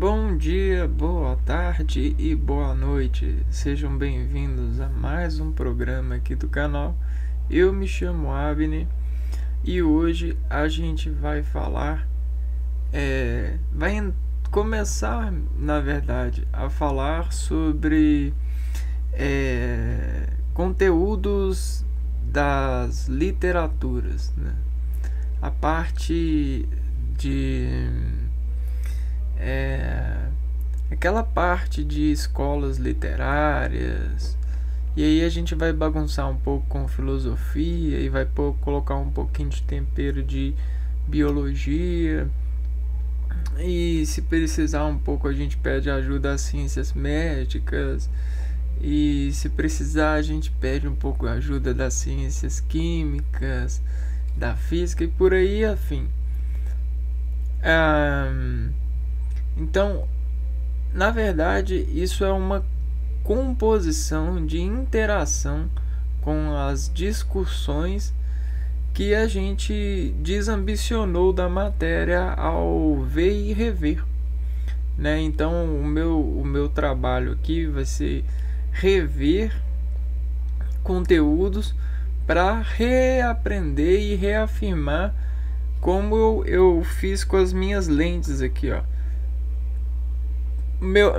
Bom dia, boa tarde e boa noite. Sejam bem-vindos a mais um programa aqui do canal. Eu me chamo Abner e hoje a gente vai falar, começar, na verdade, a falar sobre conteúdos das literaturas, né? A parte de aquela parte de escolas literárias, e aí a gente vai bagunçar um pouco com filosofia e vai colocar um pouquinho de tempero de biologia, e se precisar um pouco a gente pede ajuda às ciências médicas, e se precisar a gente pede um pouco a ajuda das ciências químicas, da física e por aí afim. Então, na verdade, isso é uma composição de interação com as discussões que a gente desambicionou da matéria ao ver e rever, né? Então, o meu trabalho aqui vai ser rever conteúdos para reaprender e reafirmar, como eu fiz com as minhas lentes aqui, ó.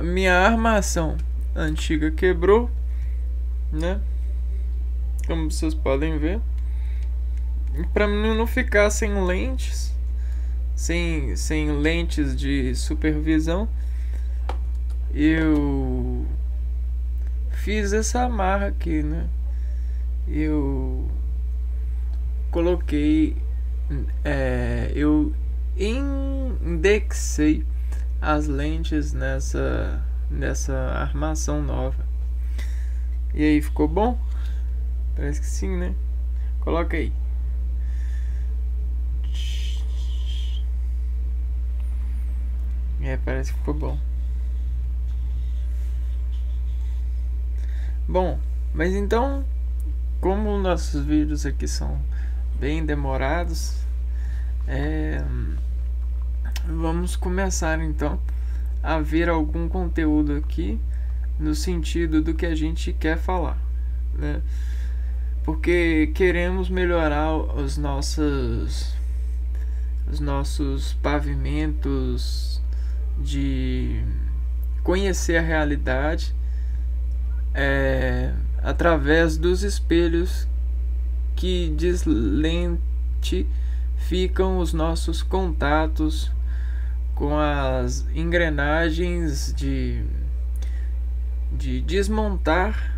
Minha armação antiga quebrou, né? Como vocês podem ver. Para não ficar sem lentes, sem lentes de supervisão, eu fiz essa amarra aqui, né? Eu coloquei, eu indexei as lentes nessa armação nova. E aí, ficou bom? Parece que sim, né? Coloca aí. Parece que ficou bom. Bom, mas então, como nossos vídeos aqui são bem demorados, vamos começar então a ver algum conteúdo aqui no sentido do que a gente quer falar, né? Porque queremos melhorar os nossos pavimentos de conhecer a realidade através dos espelhos que deslentificam os nossos contatos com as engrenagens de desmontar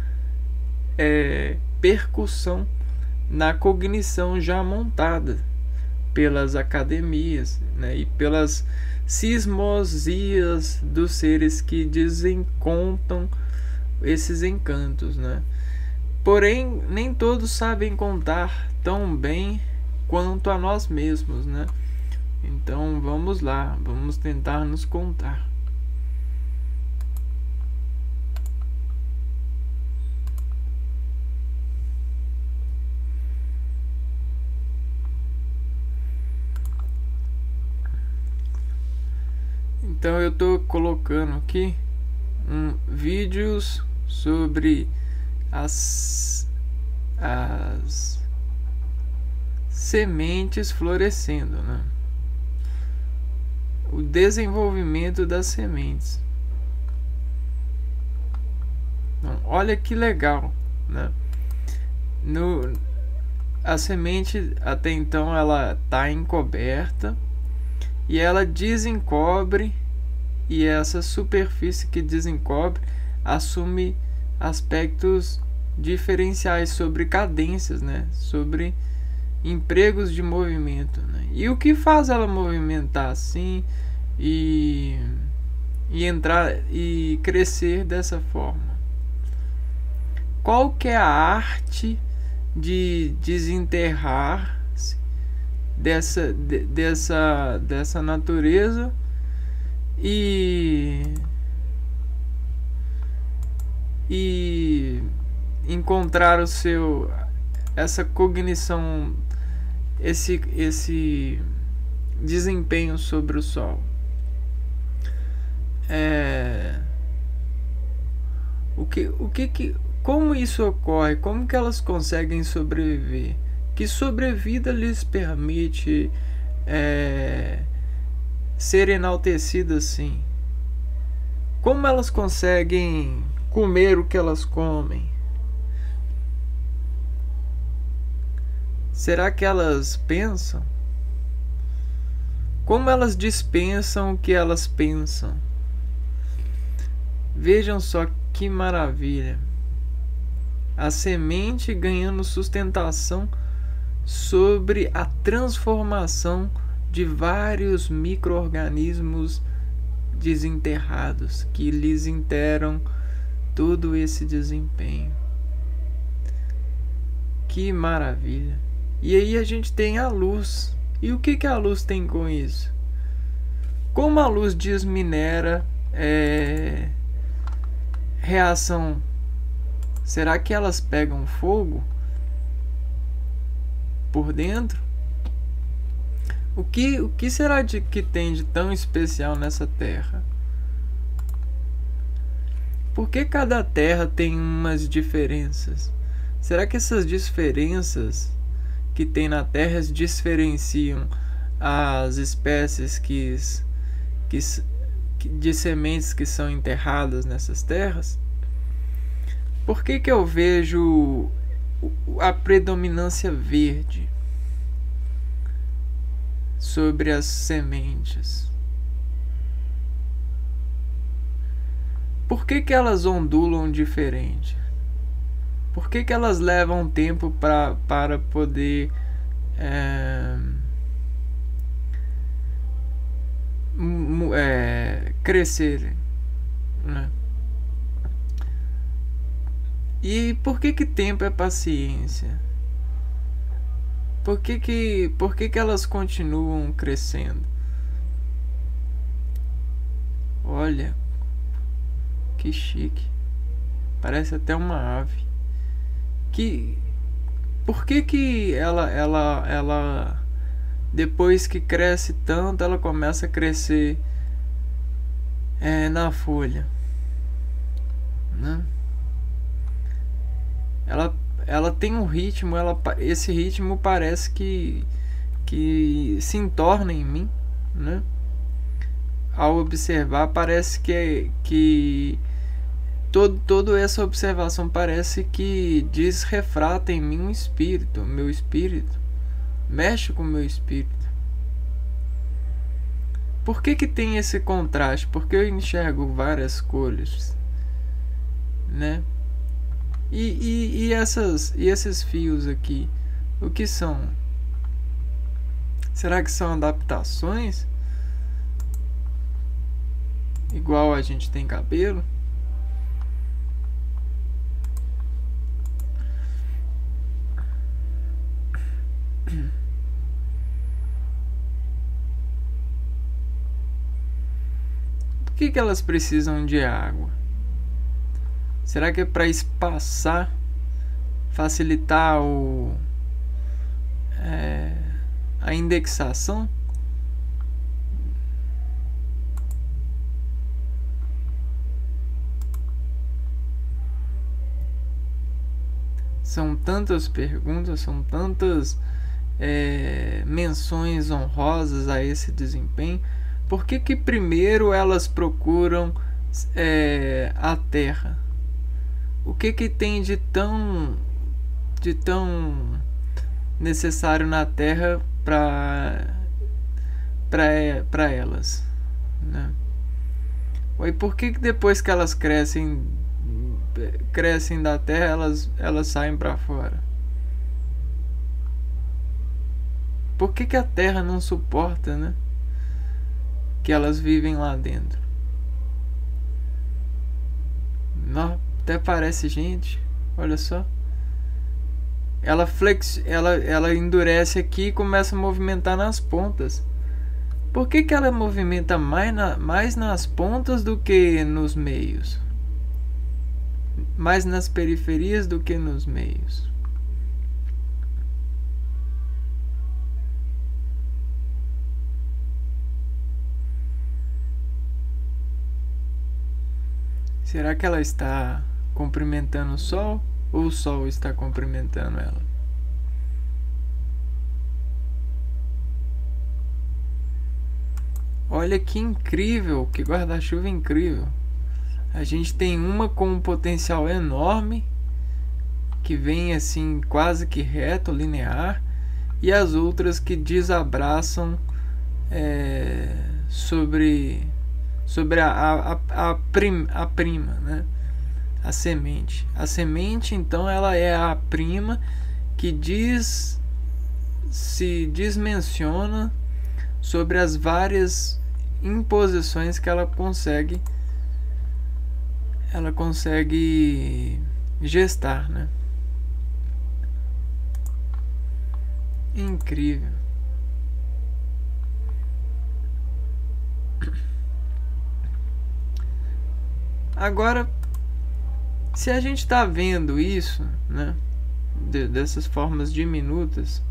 percussão na cognição já montada pelas academias, né, e pelas sismosias dos seres que desencontam esses encantos, né? Porém, nem todos sabem contar tão bem quanto a nós mesmos, né? Então vamos lá, vamos tentar nos contar. Então eu estou colocando aqui vídeos sobre as sementes florescendo, né? O desenvolvimento das sementes. Então, olha que legal, né? A semente até então ela está encoberta e ela desencobre, e essa superfície que desencobre assume aspectos diferenciais sobre cadências, né? Sobre empregos de movimento, né? E o que faz ela movimentar assim e entrar e crescer dessa forma? Qual que é a arte de desenterrar dessa natureza e encontrar essa cognição, esse desempenho sobre o Sol? é, como isso ocorre? Como que elas conseguem sobreviver? Que sobrevida lhes permite ser enaltecidas assim? Como elas conseguem comer o que elas comem? Será que elas pensam? Como elas dispensam o que elas pensam? Vejam só que maravilha. A semente ganhando sustentação sobre a transformação de vários micro-organismos desenterrados que lhes interam todo esse desempenho. Que maravilha! E aí a gente tem a luz. E o que a luz tem com isso? Como a luz desminera reação? Será que elas pegam fogo por dentro? O que será que tem de tão especial nessa terra? Por que cada terra tem umas diferenças? Será que essas diferenças que tem na terra diferenciam as espécies de sementes que são enterradas nessas terras? Por que eu vejo a predominância verde sobre as sementes? Por que elas ondulam diferente? Por que elas levam tempo para poder crescerem, né? E por que tempo é paciência? Por que elas continuam crescendo? Olha, que chique. Parece até uma ave. Por que ela depois que cresce tanto, ela começa a crescer na folha, né? Ela tem um ritmo, esse ritmo parece que se entorna em mim, né? Ao observar, parece que toda essa observação parece que refrata em mim um espírito, meu espírito, mexe com o meu espírito. Por que tem esse contraste? Porque eu enxergo várias cores, né? E esses fios aqui, o que são? Será que são adaptações? Igual a gente tem cabelo? Por que elas precisam de água? Será que é para espaçar, facilitar a indexação? São tantas perguntas, são tantas menções honrosas a esse desempenho. Por que primeiro elas procuram a terra? O que tem de tão necessário na terra para elas, né? E por que depois que elas crescem da terra, elas saem para fora? Por que a terra não suporta, né, que elas vivem lá dentro? Não, até parece gente, olha só. Ela endurece aqui e começa a movimentar nas pontas. Por que ela movimenta mais nas pontas do que nos meios? Mais nas periferias do que nos meios? Será que ela está cumprimentando o Sol ou o Sol está cumprimentando ela? Olha que incrível, que guarda-chuva incrível. A gente tem uma com um potencial enorme, que vem assim quase que reto, linear, e as outras que desabraçam sobre a prima, né? A semente. A semente, então, ela é a prima que se dimensiona sobre as várias imposições que ela consegue gestar, né? Incrível. Agora, se a gente está vendo isso, né, dessas formas diminutas,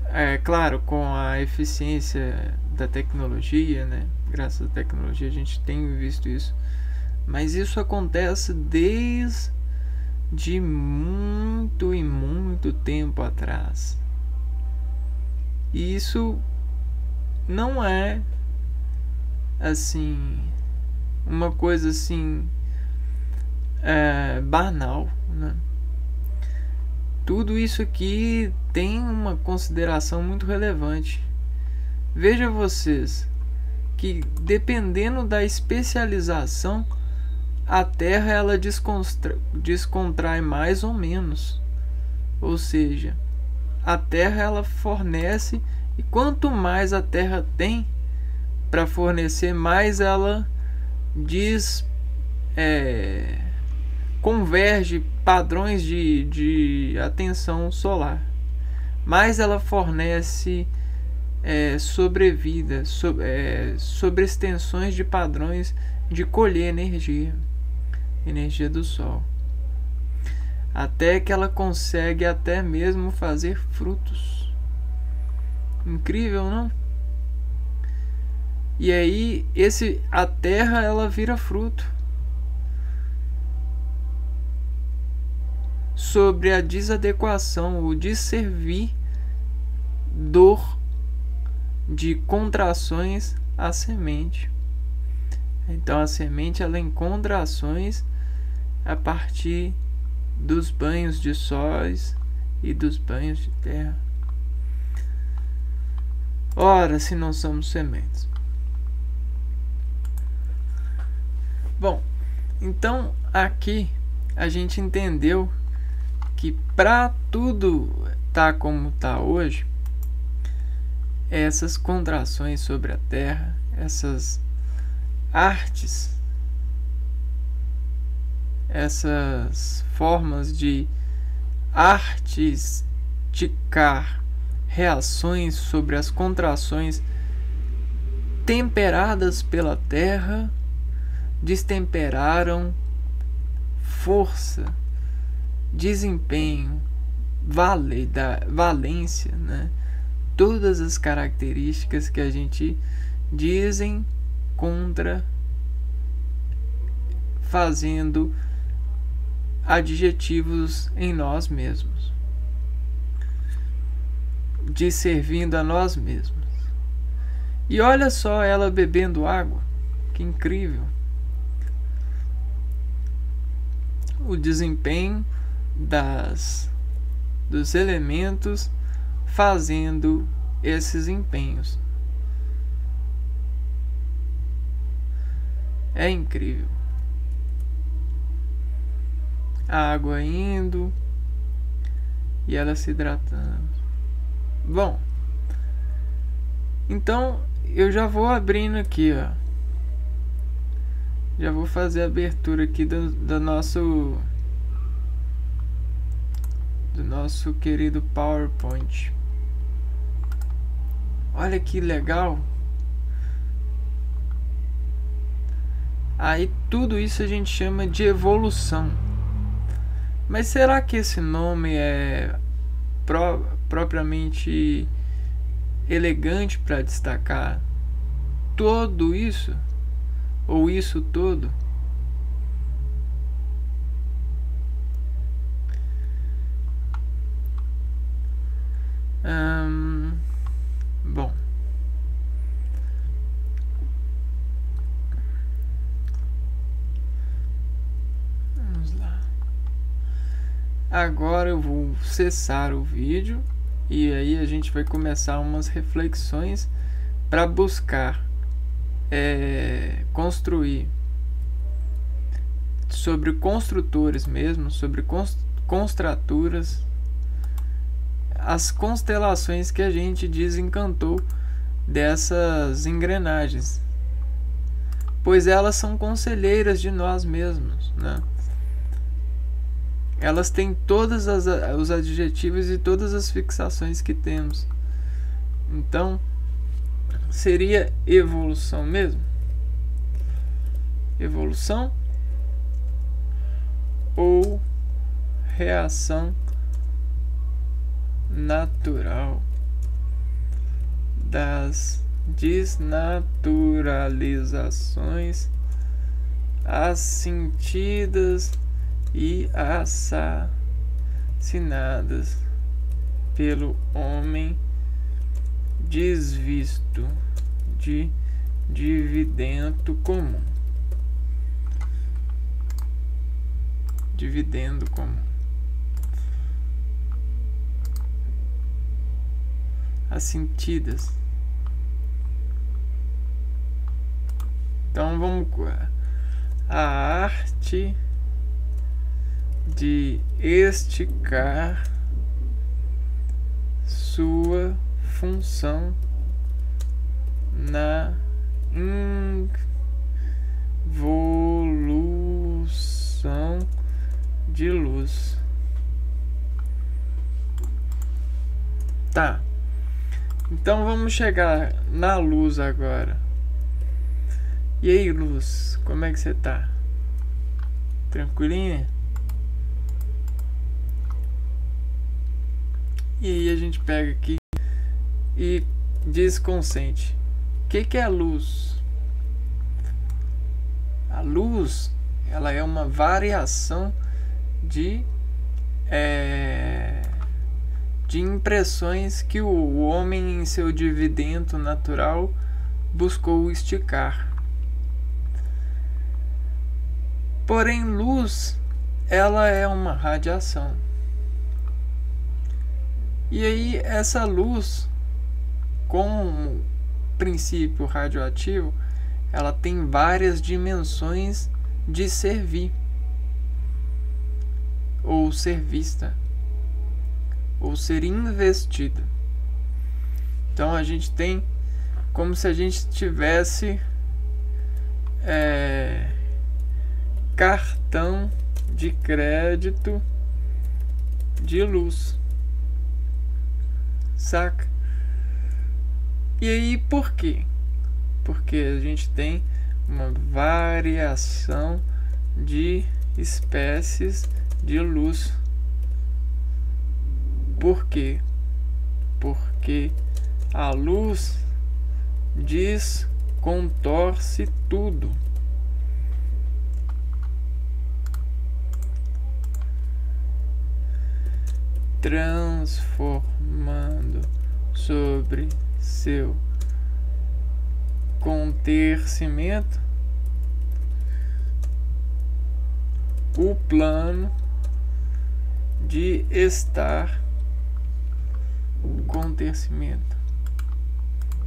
é claro, com a eficiência da tecnologia, né, graças à tecnologia a gente tem visto isso, mas isso acontece desde muito e muito tempo atrás. E isso não é assim uma coisa assim banal, né? Tudo isso aqui tem uma consideração muito relevante. Veja vocês que dependendo da especialização, a Terra ela descontrai mais ou menos. Ou seja, a Terra ela fornece, e quanto mais a Terra tem para fornecer, mais ela converge padrões de atenção solar, mais ela fornece sobrevida, sobre extensões de padrões de colher energia do Sol, até que ela consegue até mesmo fazer frutos. Incrível, não? E aí a terra ela vira fruto sobre a desadequação, o desservir de contrações à semente. Então a semente ela encontra ações a partir dos banhos de sóis e dos banhos de terra. Ora, se não somos sementes. Bom, então aqui a gente entendeu que para tudo tá como tá hoje, essas contrações sobre a terra, essas artes, essas formas de artisticar reações sobre as contrações temperadas pela terra, destemperaram força, desempenho, valência, né? Todas as características que a gente dizem contra, fazendo adjetivos em nós mesmos, disservindo a nós mesmos. E olha só ela bebendo água, que incrível! O desempenho dos elementos fazendo esses empenhos. É incrível. A água indo e ela se hidratando. Bom, então eu já vou abrindo aqui, ó. Já vou fazer a abertura aqui do nosso querido PowerPoint. Olha que legal. Aí tudo isso a gente chama de evolução. Mas será que esse nome é propriamente elegante para destacar tudo isso? Ou isso todo? Agora eu vou cessar o vídeo e aí a gente vai começar umas reflexões para buscar construir sobre construtores mesmo, sobre constraturas, as constelações que a gente desencantou dessas engrenagens, pois elas são conselheiras de nós mesmos, né? Elas têm todos os adjetivos e todas as fixações que temos. Então, seria evolução mesmo? Evolução ou reação natural das desnaturalizações assentidas e assassinadas pelo homem desvisto de dividendo comum. Dividendo comum. Assentidas. Então vamos a arte de esticar sua função na involução de luz. Tá. Então vamos chegar na luz agora. E aí, luz, como é que você tá? Tranquilinha? E aí a gente pega aqui e diz consciente. O que é a luz? A luz, ela é uma variação de impressões que o homem em seu dividendo natural buscou esticar. Porém, luz, ela é uma radiação. E aí, essa luz, como princípio radioativo, ela tem várias dimensões de servir, ou ser vista, ou ser investida. Então, a gente tem como se a gente tivesse cartão de crédito de luz. Saca? E aí por quê? Porque a gente tem uma variação de espécies de luz. Por quê? Porque a luz descontorce tudo. Transformando sobre seu contercimento o plano de estar, contercimento,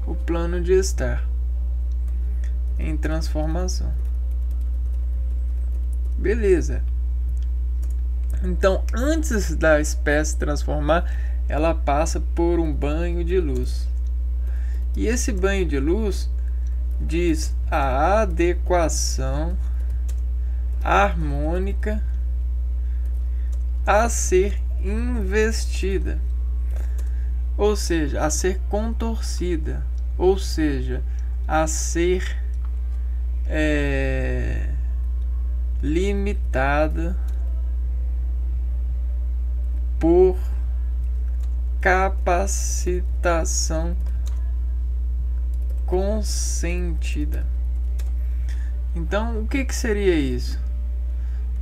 o plano de estar em transformação. Beleza. Então, antes da espécie transformar, ela passa por um banho de luz. E esse banho de luz diz a adequação harmônica a ser investida, ou seja, a ser contorcida, ou seja, a ser limitada por capacitação consentida. Então, o que seria isso?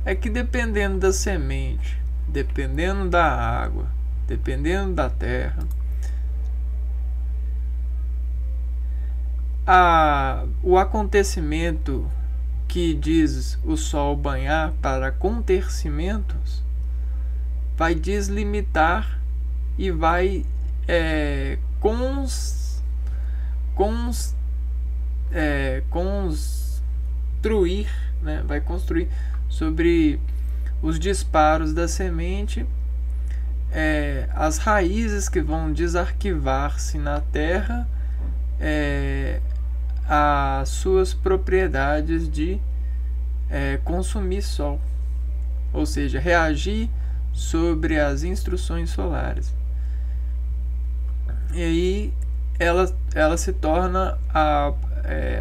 É que dependendo da semente, dependendo da água, dependendo da terra, o acontecimento que diz o sol banhar para contercimentos vai deslimitar e vai construir, né? Vai construir sobre os disparos da semente, as raízes que vão desarquivar-se na terra, as suas propriedades de consumir sol, ou seja, reagir sobre as instruções solares. E aí ela se torna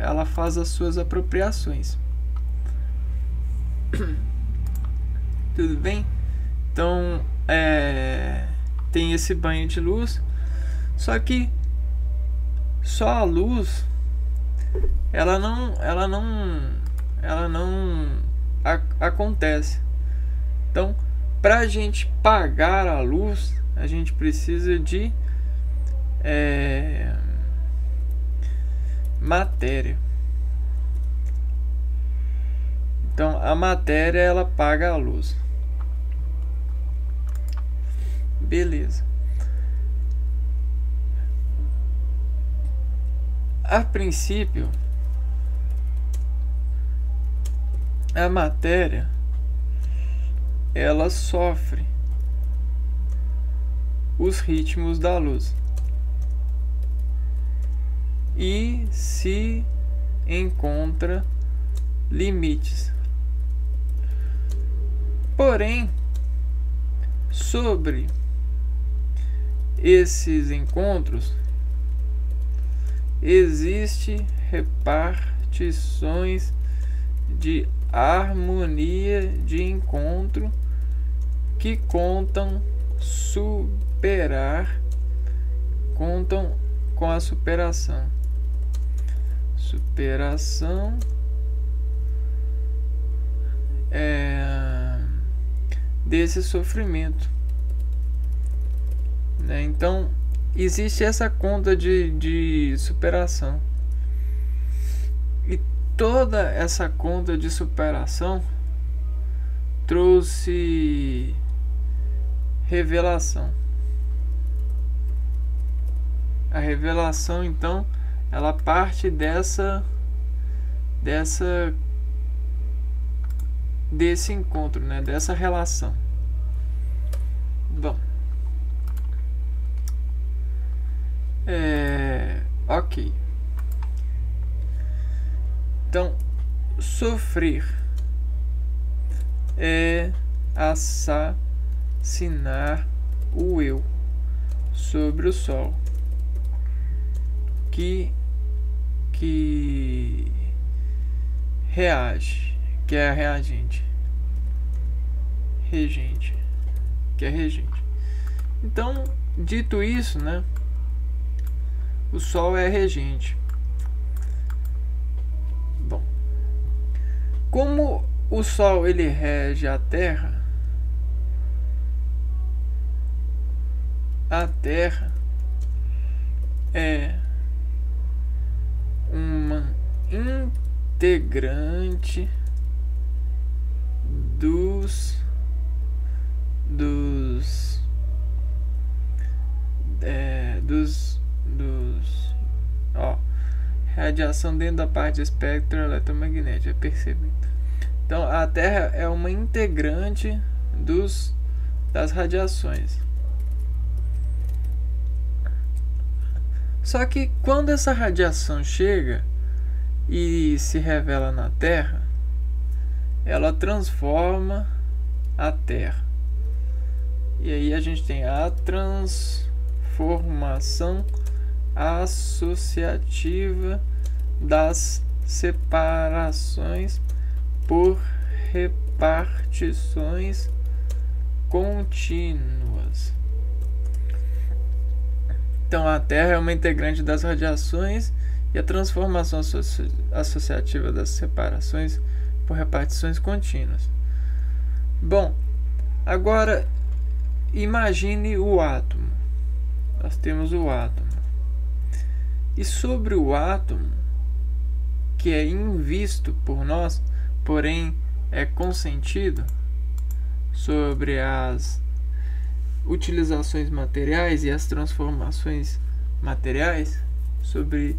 ela faz as suas apropriações. Tudo bem? Então tem esse banho de luz, só que só a luz ela não acontece. Então, para a gente pagar a luz, a gente precisa de matéria. Então, a matéria ela paga a luz. Beleza. A princípio, a matéria ela sofre os ritmos da luz e se encontra limites. Porém, sobre esses encontros existe repartições de harmonia de encontro que contam com a superação desse sofrimento, né? Então existe essa conta de superação, e toda essa conta de superação trouxe revelação. A revelação, então, ela parte desse encontro, né? Dessa relação. Bom, ok. Então, sofrer é assassinar o eu sobre o sol, que reage, que é a regente. Então, dito isso, né, o sol é regente. Bom, como o sol ele rege a Terra é uma integrante radiação dentro da parte do espectro eletromagnético, percebido. Então a Terra é uma integrante das radiações. Só que quando essa radiação chega e se revela na Terra, ela transforma a Terra. E aí a gente tem a transformação associativa das separações por repartições contínuas. Então a Terra é uma integrante das radiações e a transformação associativa das separações por repartições contínuas. Bom, agora imagine o átomo. Nós temos o átomo. E sobre o átomo, que é invisto por nós, porém é consentido, sobre as utilizações materiais e as transformações materiais, sobre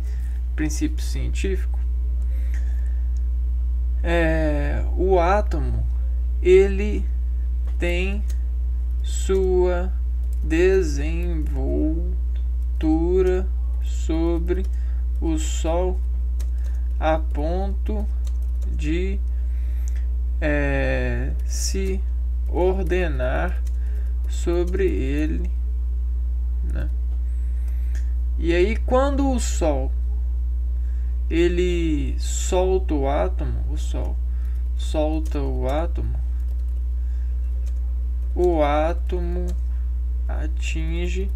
princípio científico, o átomo ele tem sua desenvoltura sobre o Sol a ponto de se ordenar sobre ele, né? E aí quando o Sol ele solta o átomo, o átomo atinge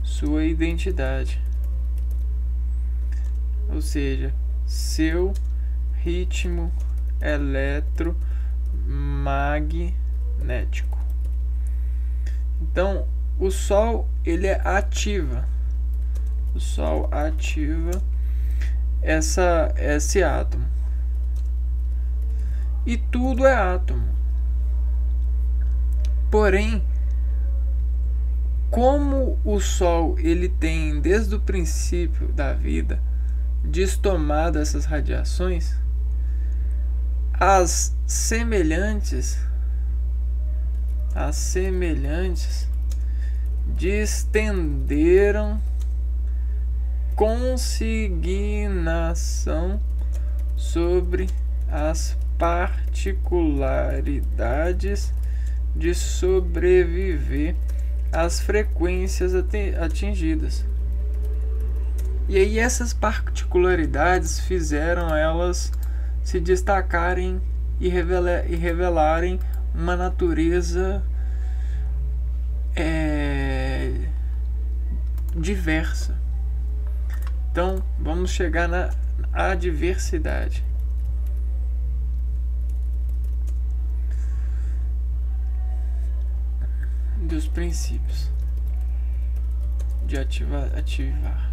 sua identidade, ou seja, seu ritmo eletromagnético. Então, o Sol ele ativa esse átomo. E tudo é átomo. Porém, como o Sol ele tem desde o princípio da vida destomado essas radiações, as semelhantes distenderam consignação sobre as particularidades de sobreviver às frequências atingidas. E aí essas particularidades fizeram elas se destacarem e revelarem uma natureza diversa. Então, vamos chegar na adversidade. Dos princípios de ativar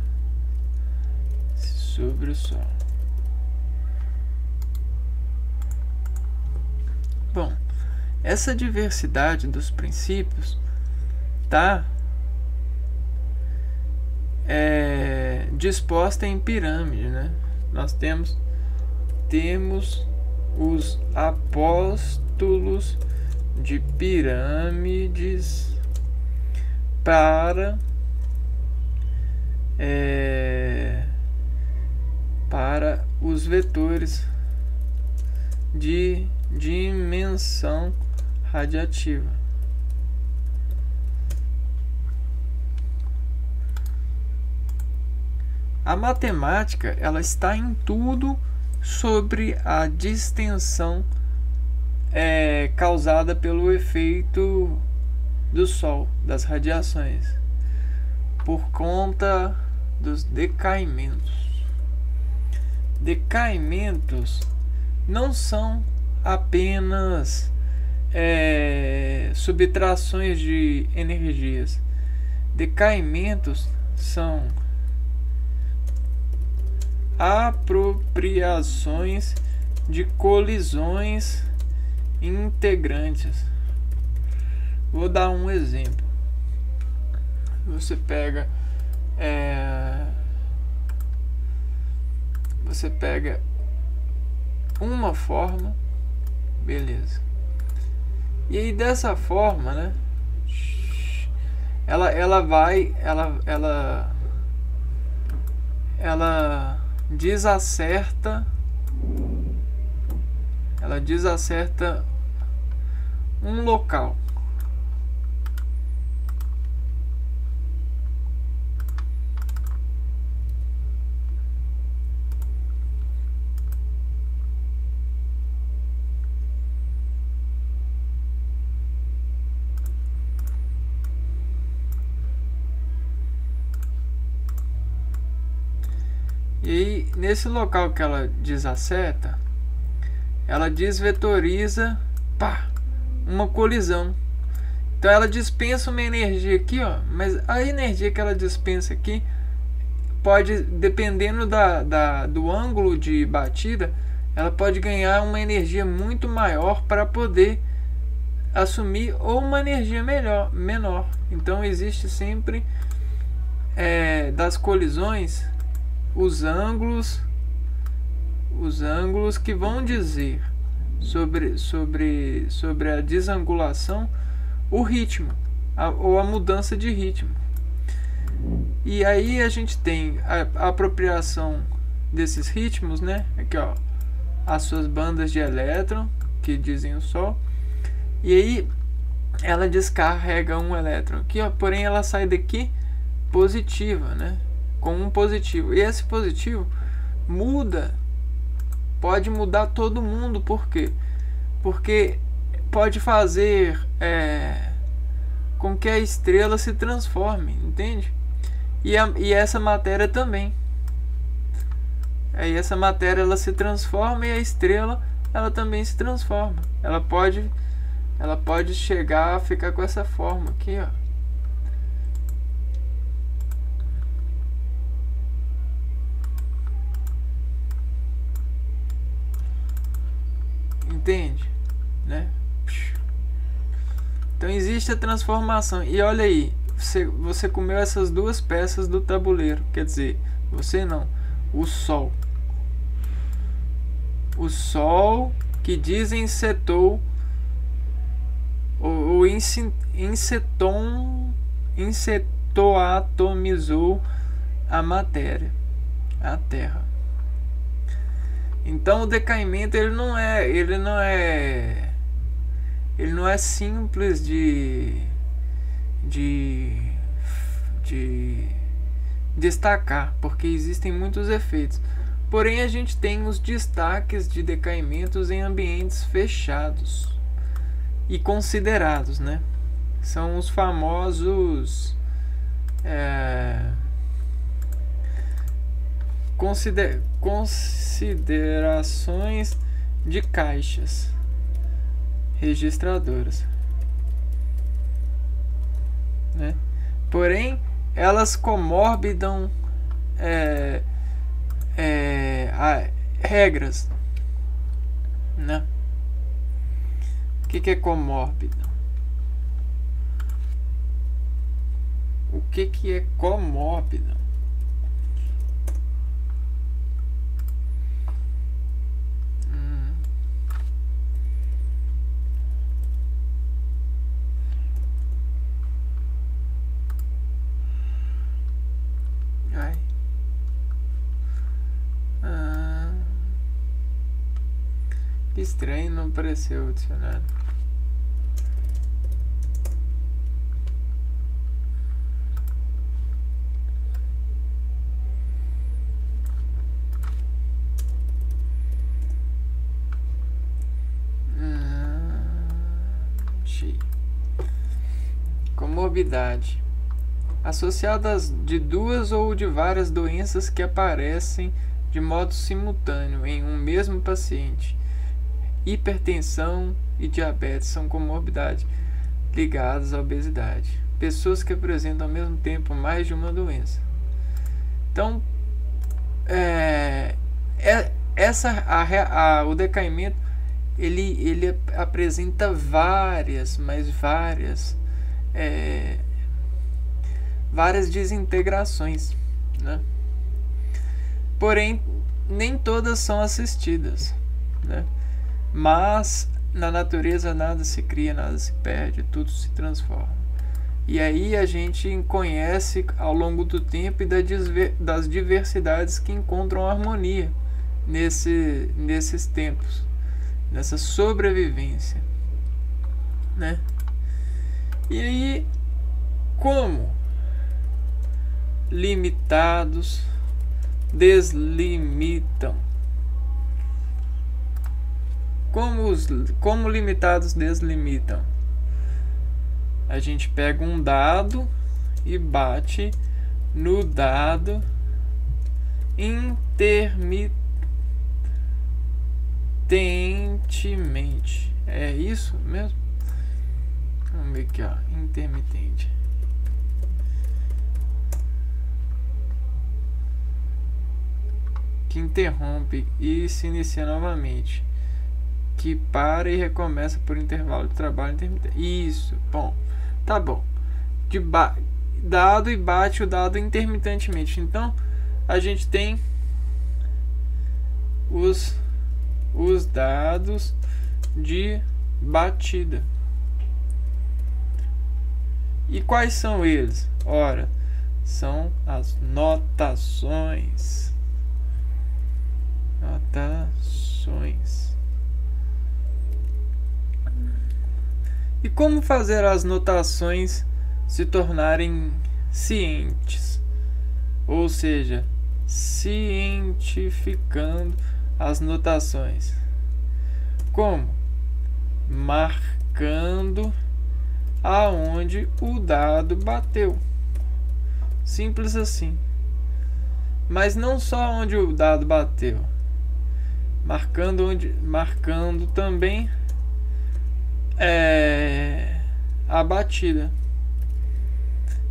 sobre o Sol. Bom, essa diversidade dos princípios está disposta em pirâmide, né? Nós temos os apóstolos de pirâmides para os vetores de dimensão radiativa. A matemática ela está em tudo sobre a distensão causada pelo efeito do Sol, das radiações, por conta dos decaimentos. Decaimentos não são apenas subtrações de energias. Decaimentos são apropriações de colisões integrantes. Vou dar um exemplo. Você pega uma forma, beleza. E aí dessa forma, né? Ela desacerta um local. E aí, nesse local que ela desacerta, ela desvetoriza uma colisão. Então ela dispensa uma energia aqui, ó, mas a energia que ela dispensa aqui pode, dependendo do ângulo de batida, ela pode ganhar uma energia muito maior para poder assumir ou uma energia menor. Então existe sempre das colisões os ângulos que vão dizer sobre a desangulação, o ritmo ou a mudança de ritmo. E aí a gente tem a apropriação desses ritmos, né? Aqui, ó, as suas bandas de elétron que dizem o Sol. E aí ela descarrega um elétron aqui, ó, porém ela sai daqui positiva, né? Com um positivo. E esse positivo pode mudar todo mundo. Por quê? Porque pode fazer com que a estrela se transforme, entende? E essa matéria também. Aí essa matéria ela se transforma e a estrela ela também se transforma. Ela pode chegar a ficar com essa forma aqui, ó. Entende? Né? Então existe a transformação. E olha aí, você comeu essas duas peças do tabuleiro. Quer dizer, você não, o Sol. O Sol que desencetou ou incetoatomizou a matéria, a Terra. Então o decaimento ele não é simples de destacar, porque existem muitos efeitos. Porém a gente tem os destaques de decaimentos em ambientes fechados e considerados, né? São os famosos considerações de caixas registradoras, né? Porém elas comorbidam regras, né? O que é comórbido? O que é comórbido? Que estranho, não apareceu o dicionário. Comorbidade. Associadas de duas ou de várias doenças que aparecem de modo simultâneo em um mesmo paciente. Hipertensão e diabetes são comorbidades ligadas à obesidade. Pessoas que apresentam ao mesmo tempo mais de uma doença. Então, o decaimento ele apresenta várias desintegrações, né? Porém, nem todas são assistidas, né? Mas na natureza nada se cria, nada se perde, tudo se transforma. E aí a gente conhece ao longo do tempo e das diversidades que encontram harmonia nesses tempos, nessa sobrevivência, né? E aí, como limitados deslimitam? Como limitados deslimitam? A gente pega um dado e bate no dado intermitentemente. É isso mesmo? Vamos ver aqui, ó. Intermitente. Que interrompe e se inicia novamente. que para e recomeça por intervalo de trabalho intermitente. Isso, bom, tá bom. Dado e bate o dado intermitentemente. Então, a gente tem os dados de batida. E quais são eles? Ora, são as notações. E como fazer as notações se tornarem cientes? Ou seja, cientificando as notações. Como? Marcando aonde o dado bateu. Simples assim. Mas não só onde o dado bateu. Marcando também a batida.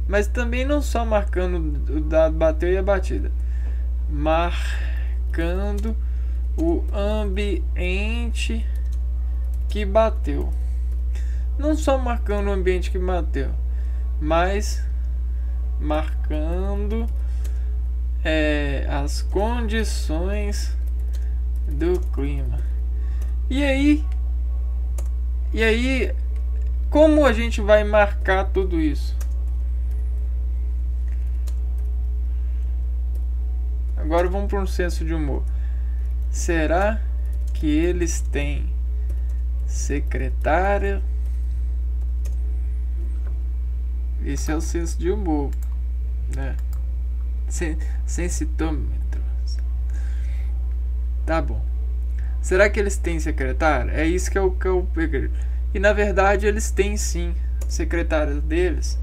Mas também não só marcando o dado bateu e a batida. Marcando o ambiente que bateu. Não só marcando o ambiente que bateu, mas marcando as condições do clima. E aí, como a gente vai marcar tudo isso? Agora vamos para um senso de humor. Será que eles têm secretária? Esse é o senso de humor, né? Sensitômetro. Tá bom. Será que eles têm secretária? É isso que eu peguei. E na verdade eles têm sim. Secretárias deles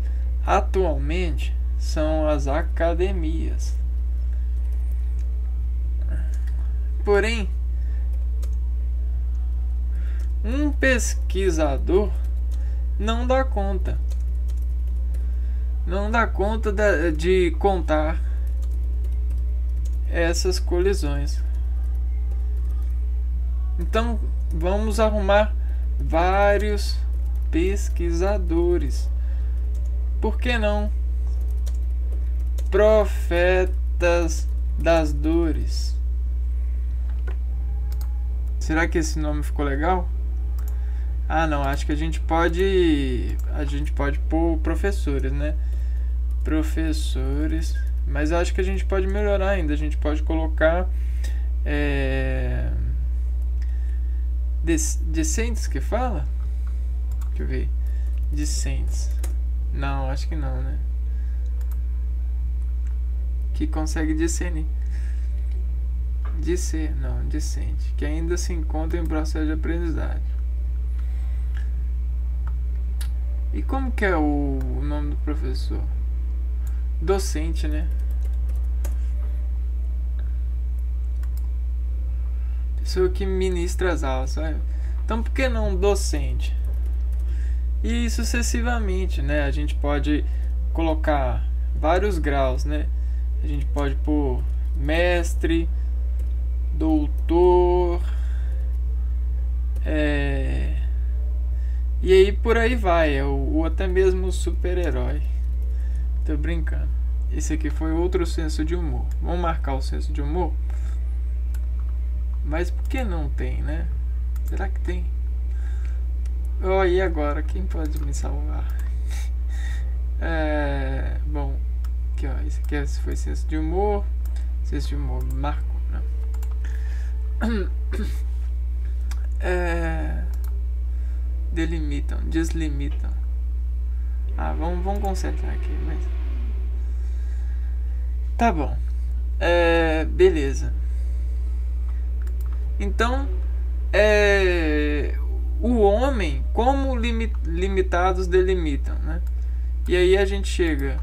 atualmente são as academias. Porém, um pesquisador não dá conta. Não dá conta de contar essas colisões. Então, vamos arrumar vários pesquisadores. Por que não? Profetas das dores. Será que esse nome ficou legal? Ah, não, acho que a gente pode pôr professores, né? Professores, mas eu acho que a gente pode melhorar ainda. A gente pode colocar discentes que fala? Deixa eu ver. Discentes. Não, acho que não, né? Que consegue discernir. Discente, que ainda se encontra em processo de aprendizagem. E como que é o nome do professor? Docente, né? Pessoa que ministra as aulas, sabe? Então por que não docente? E sucessivamente, né? A gente pode colocar vários graus, né? A gente pode pôr mestre, doutor, e aí por aí vai, ou até mesmo super-herói. Tô brincando. Esse aqui foi outro senso de humor. Vamos marcar o senso de humor? Mas por que não tem, né? Será que tem? E agora? Quem pode me salvar? Bom, aqui ó, esse aqui foi senso de humor. Senso de humor marcou, né? Deslimitam. Vamos consertar aqui, mas tá bom. Beleza. Então, o homem, como limitados delimitam, né? E aí a gente chega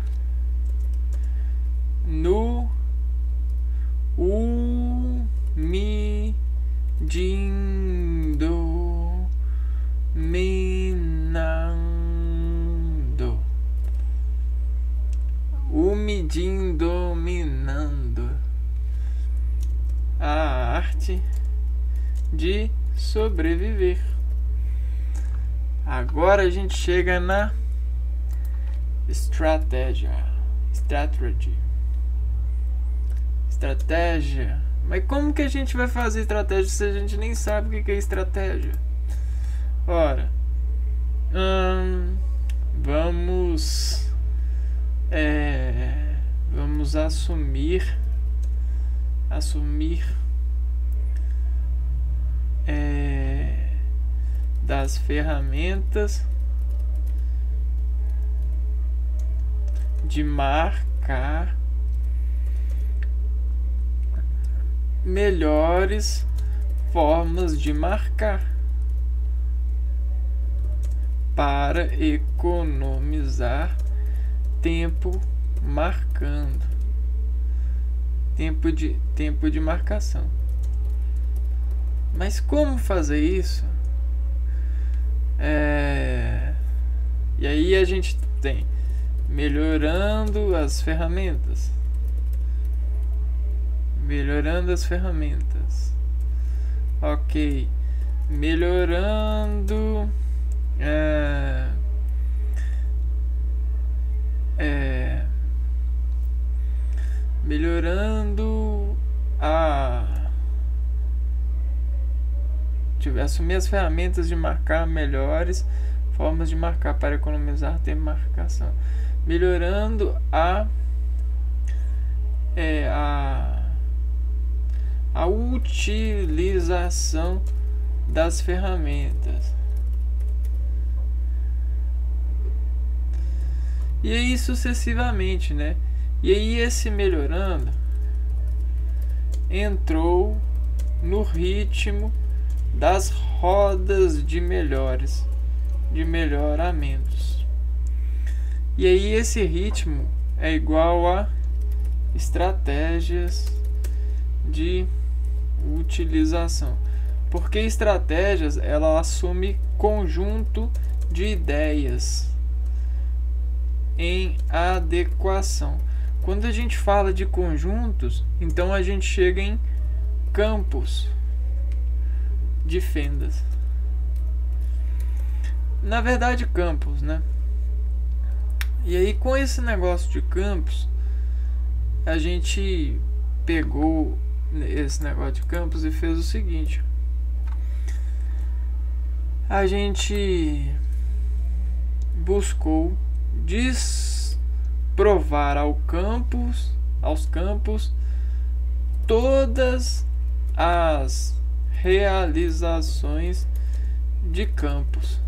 no dominando a arte de sobreviver. Agora a gente chega na estratégia. Mas como que a gente vai fazer estratégia se a gente nem sabe o que é estratégia? Ora, vamos assumir das ferramentas de marcar melhores formas de marcar para economizar tempo marcando, tempo de marcação. Mas como fazer isso? E aí a gente tem melhorando as ferramentas. Ok. Melhorando assumir as ferramentas de marcar melhores formas de marcar para economizar tempo de marcação. Melhorando a utilização das ferramentas. E aí sucessivamente, né? E aí esse melhorando entrou no ritmo das rodas de melhoramentos. E aí esse ritmo é igual a estratégias de utilização. Porque estratégias, ela assume conjunto de ideias em adequação. Quando a gente fala de conjuntos, então a gente chega em campos de fendas. Na verdade, campos, né? E aí com esse negócio de campos, a gente pegou esse negócio de campos e fez o seguinte: a gente buscou desprovar aos campos todas as realizações de campos.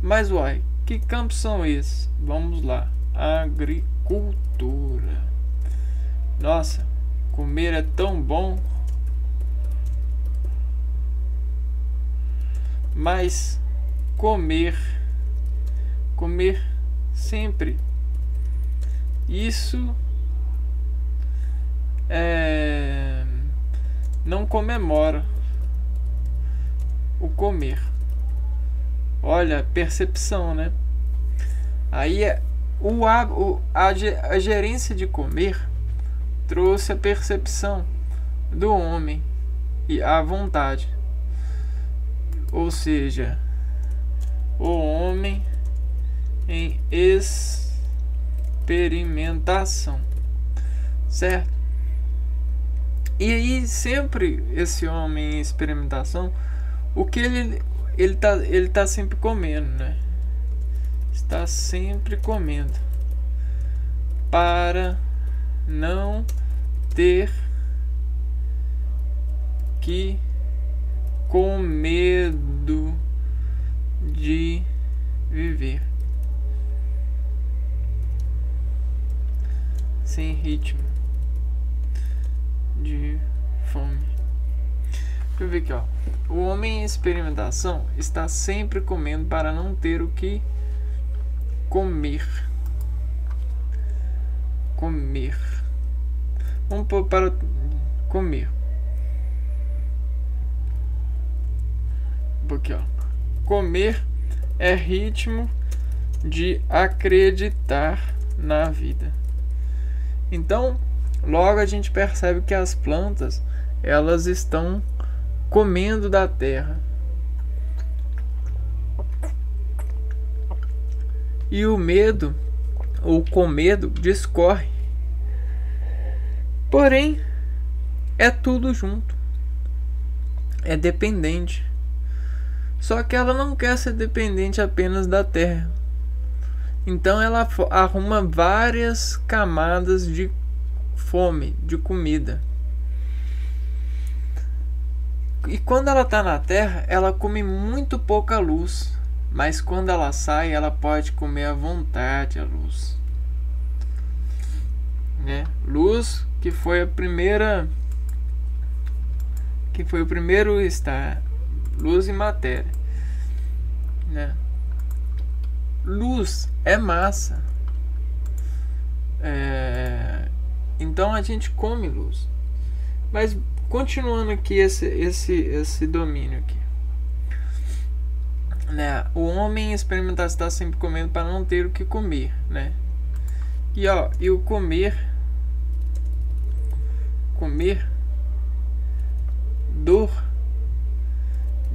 Mas uai, que campos são esses? Vamos lá. Agricultura. Nossa, comer é tão bom. Mas comer sempre, isso não comemora o comer. Olha, percepção, né? Aí a gerência de comer trouxe a percepção do homem e a vontade. Ou seja, o homem em experimentação, certo? E aí sempre esse homem em experimentação, o que ele tá sempre comendo, né? Está sempre comendo para não ter que com medo de viver sem ritmo de fome. Deixa eu ver aqui, ó. O homem em experimentação está sempre comendo para não ter o que comer. Vamos pôr para comer. Aqui, ó. Comer é ritmo de acreditar na vida. Então, logo a gente percebe que as plantas, elas estão comendo da terra. E o medo, ou com medo, discorre. Porém, é tudo junto. É dependente. Só que ela não quer ser dependente apenas da terra. Então ela arruma várias camadas de fome, de comida. E quando ela está na terra, ela come muito pouca luz. Mas quando ela sai, ela pode comer à vontade a luz. Né? Luz que foi a primeira... que foi o primeiro estar. Luz e matéria. Né? Luz é massa. Então a gente come luz. Mas continuando aqui esse domínio aqui. Né? O homem experimenta estar sempre comendo para não ter o que comer, né? E o comer dor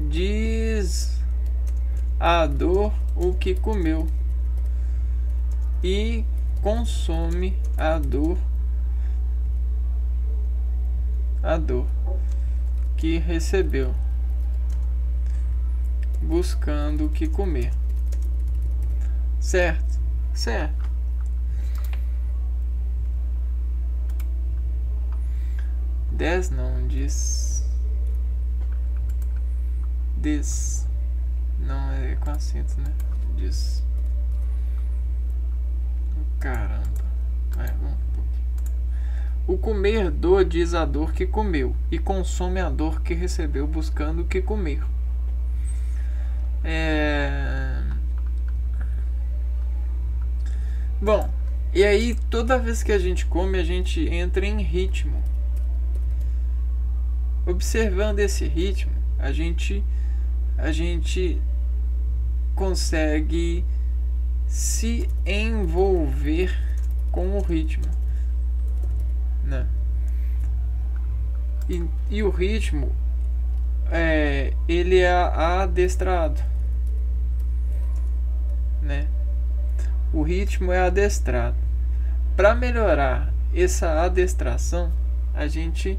diz a dor o que comeu e consome a dor que recebeu, buscando o que comer. Certo. 10 não, diz. Não, é com acento, né? Diz. Caramba. Vamos um pouquinho. O comer dor diz a dor que comeu e consome a dor que recebeu, buscando o que comer. Bom, e aí toda vez que a gente come, a gente entra em ritmo. Observando esse ritmo, a gente consegue se envolver com o ritmo, né? E o ritmo ele é adestrado, né? O ritmo é adestrado. Para melhorar essa adestração, a gente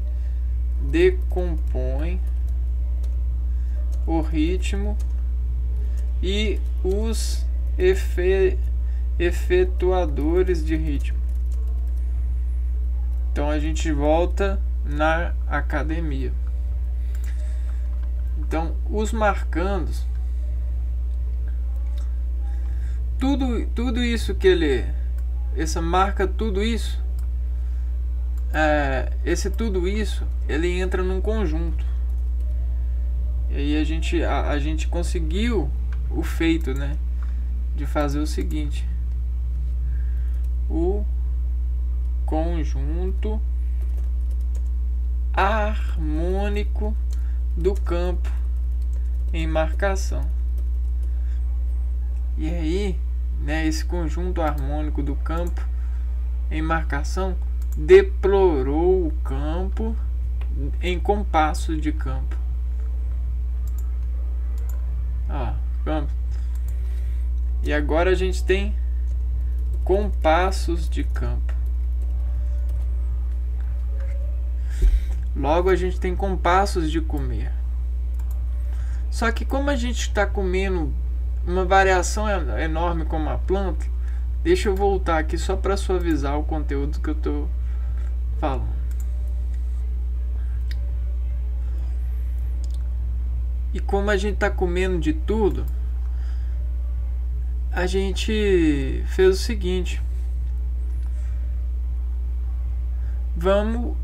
decompõe o ritmo e os efetuadores de ritmo. Então a gente volta na academia. Então os marcandos, tudo isso que ele, essa marca, tudo isso, tudo isso, ele entra num conjunto. E aí a gente conseguiu o feito, né, de fazer o seguinte: o conjunto harmônico do campo em marcação. E aí, né, esse conjunto harmônico do campo em marcação deplorou o campo em compasso de campo. Campo. E agora a gente tem compassos de campo. Logo a gente tem compassos de comer. Só que como a gente está comendo uma variação enorme como a planta, deixa eu voltar aqui só para suavizar o conteúdo que eu estou falando. E como a gente está comendo de tudo, a gente fez o seguinte: vamos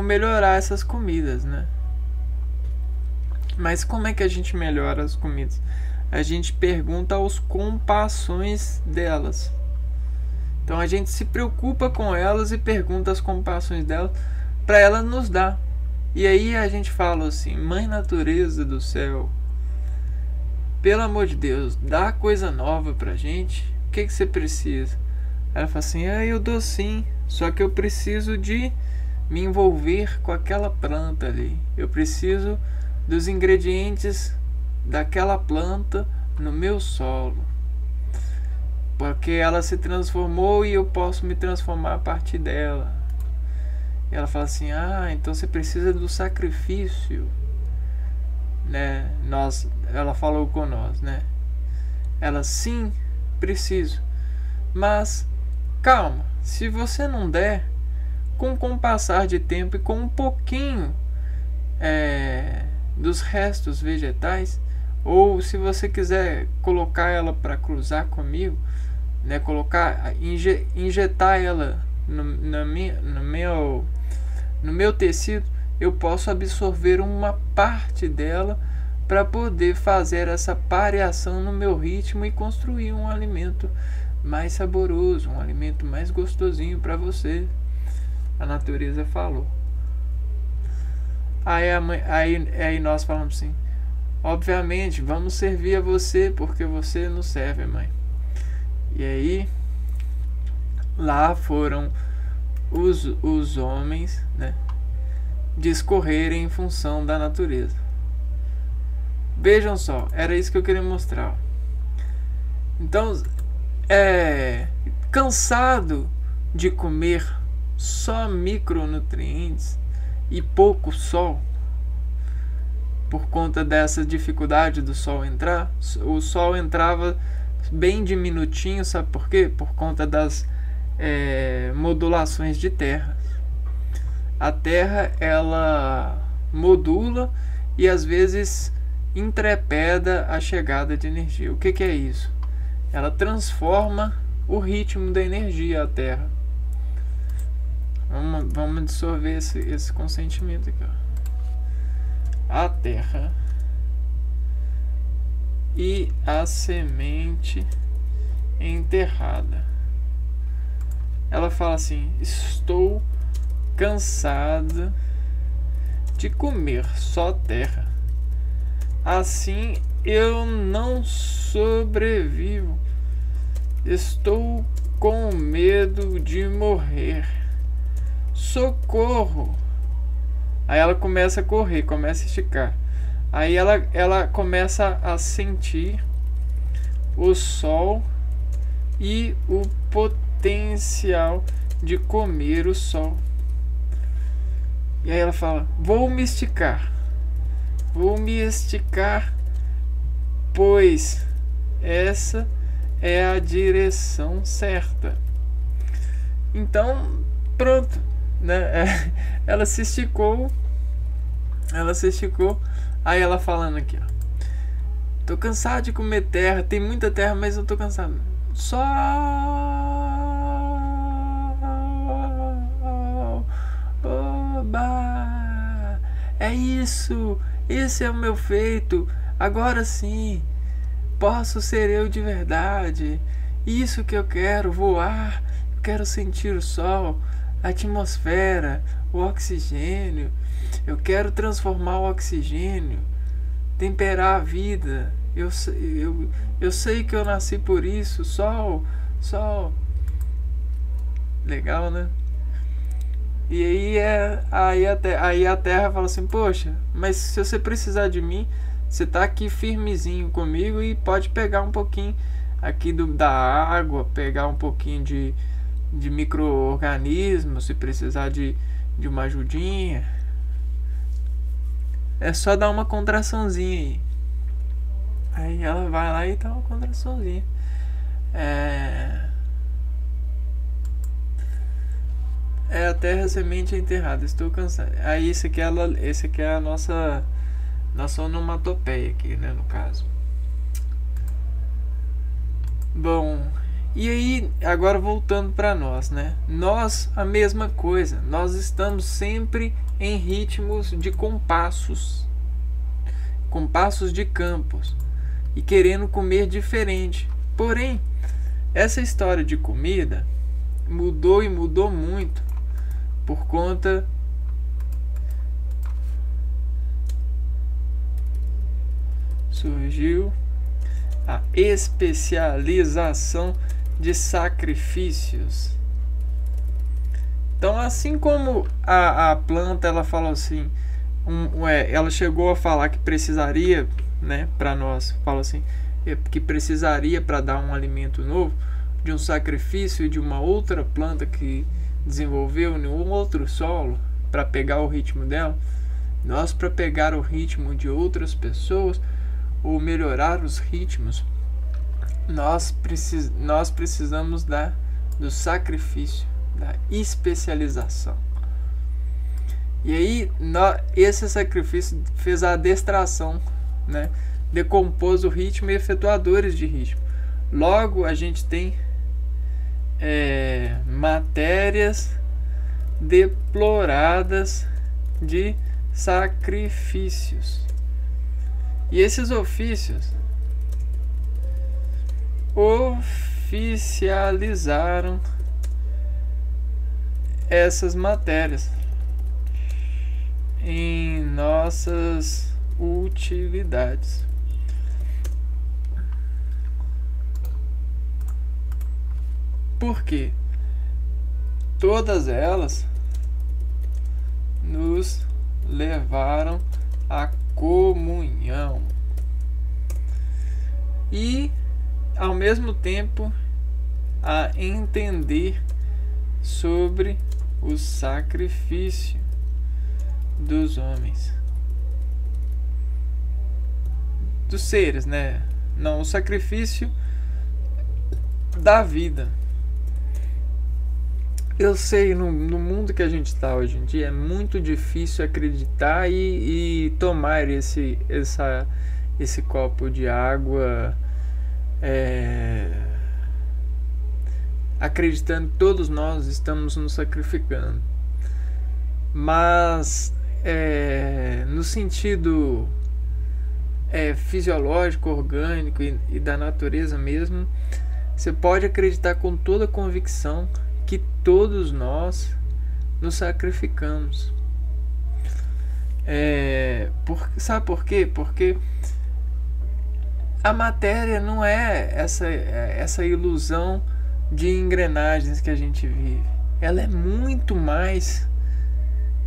melhorar essas comidas, né? Mas como é que a gente melhora as comidas? A gente pergunta aos compassões delas. Então a gente se preocupa com elas e pergunta as compassões delas para ela nos dar. E aí a gente fala assim: Mãe Natureza do céu, pelo amor de Deus, dá coisa nova pra gente. O que você precisa? Ela fala assim: eu dou sim, só que eu preciso de me envolver com aquela planta ali. Eu preciso dos ingredientes daquela planta no meu solo, porque ela se transformou e eu posso me transformar a partir dela. E ela fala assim: então você precisa do sacrifício, né? Ela falou com nós, né? Ela: sim, preciso, mas calma, se você não der, com o passar de tempo e com um pouquinho dos restos vegetais, ou se você quiser colocar ela para cruzar comigo, né, injetar ela no meu tecido, eu posso absorver uma parte dela para poder fazer essa pareação no meu ritmo e construir um alimento mais saboroso, um alimento mais gostosinho para você. A natureza falou. Aí nós falamos assim: obviamente, vamos servir a você, porque você nos serve, mãe. E aí, lá foram os homens, né, discorrerem em função da natureza. Vejam só, era isso que eu queria mostrar. Então, cansado de comer só micronutrientes e pouco sol, por conta dessa dificuldade do sol entrar. O sol entrava bem diminutinho, sabe por quê? Por conta das modulações de terra. A terra, ela modula e às vezes entrepeda a chegada de energia. O que é isso? Ela transforma o ritmo da energia, a terra. Vamos absorver esse consentimento aqui, ó. A terra e a semente enterrada. Ela fala assim: estou cansada de comer só terra. Assim eu não sobrevivo. Estou com medo de morrer. Socorro! Aí ela começa a correr, começa a esticar. Aí ela começa a sentir o sol e o potencial de comer o sol. E aí ela fala: vou me esticar, pois essa é a direção certa. Então, pronto, né? Ela se esticou. Aí ela falando aqui, ó: tô cansado de comer terra, tem muita terra, mas eu tô cansado. Sol, oba, é isso, esse é o meu feito. Agora sim, posso ser eu de verdade. Isso que eu quero, voar. Eu quero sentir o sol, a atmosfera, o oxigênio. Eu quero transformar o oxigênio, temperar a vida. Eu sei que eu nasci por isso. Sol. Legal, né? E aí a terra fala assim: poxa, mas se você precisar de mim, você tá aqui firmezinho comigo e pode pegar um pouquinho aqui da água, pegar um pouquinho de micro-organismos, se precisar de uma ajudinha. É só dar uma contraçãozinha aí. Aí ela vai lá e dá uma contraçãozinha. A terra, a semente enterrada. Estou cansado. Aí esse aqui é a nossa onomatopeia aqui, né, no caso. Bom, e aí agora voltando para nós, né? Nós, a mesma coisa. Nós estamos sempre em ritmos de compassos de campos, e querendo comer diferente. Porém, essa história de comida mudou muito por conta surgiu a especialização de sacrifícios. Então, assim como a planta, ela falou assim, ela chegou a falar que precisaria, né, para nós, falou assim, que precisaria para dar um alimento novo, de um sacrifício de uma outra planta que desenvolveu em um outro solo para pegar o ritmo dela. Nós, para pegar o ritmo de outras pessoas ou melhorar os ritmos, nós precisamos do sacrifício, da especialização. E aí esse sacrifício fez a adestração, né? Decompôs o ritmo e efetuadores de ritmo. Logo a gente tem matérias deploradas de sacrifícios. E esses ofícios oficializaram essas matérias em nossas utilidades. Por quê? Todas elas nos levaram à comunhão e, ao mesmo tempo, a entender sobre o sacrifício dos homens, dos seres, né? Não, o sacrifício da vida. Eu sei, no mundo que a gente está hoje em dia, é muito difícil acreditar e tomar esse copo de água, acreditando que todos nós estamos nos sacrificando. Mas, no sentido fisiológico, orgânico e da natureza mesmo, você pode acreditar com toda a convicção que todos nós nos sacrificamos. Sabe por quê? Porque a matéria não é essa ilusão de engrenagens que a gente vive. Ela é muito mais.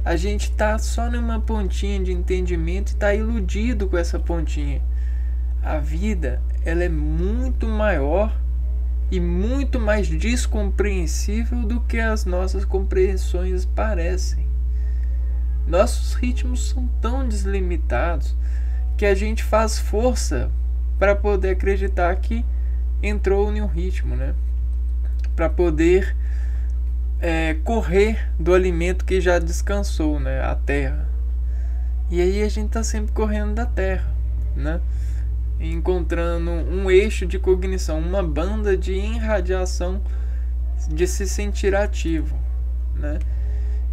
A gente está só numa pontinha de entendimento e está iludido com essa pontinha. A vida, ela é muito maior e muito mais descompreensível do que as nossas compreensões parecem. Nossos ritmos são tão deslimitados que a gente faz força para poder acreditar que entrou em um ritmo, né? Para poder correr do alimento que já descansou, né? A terra. E aí a gente está sempre correndo da terra, né? Encontrando um eixo de cognição, uma banda de irradiação de se sentir ativo, né?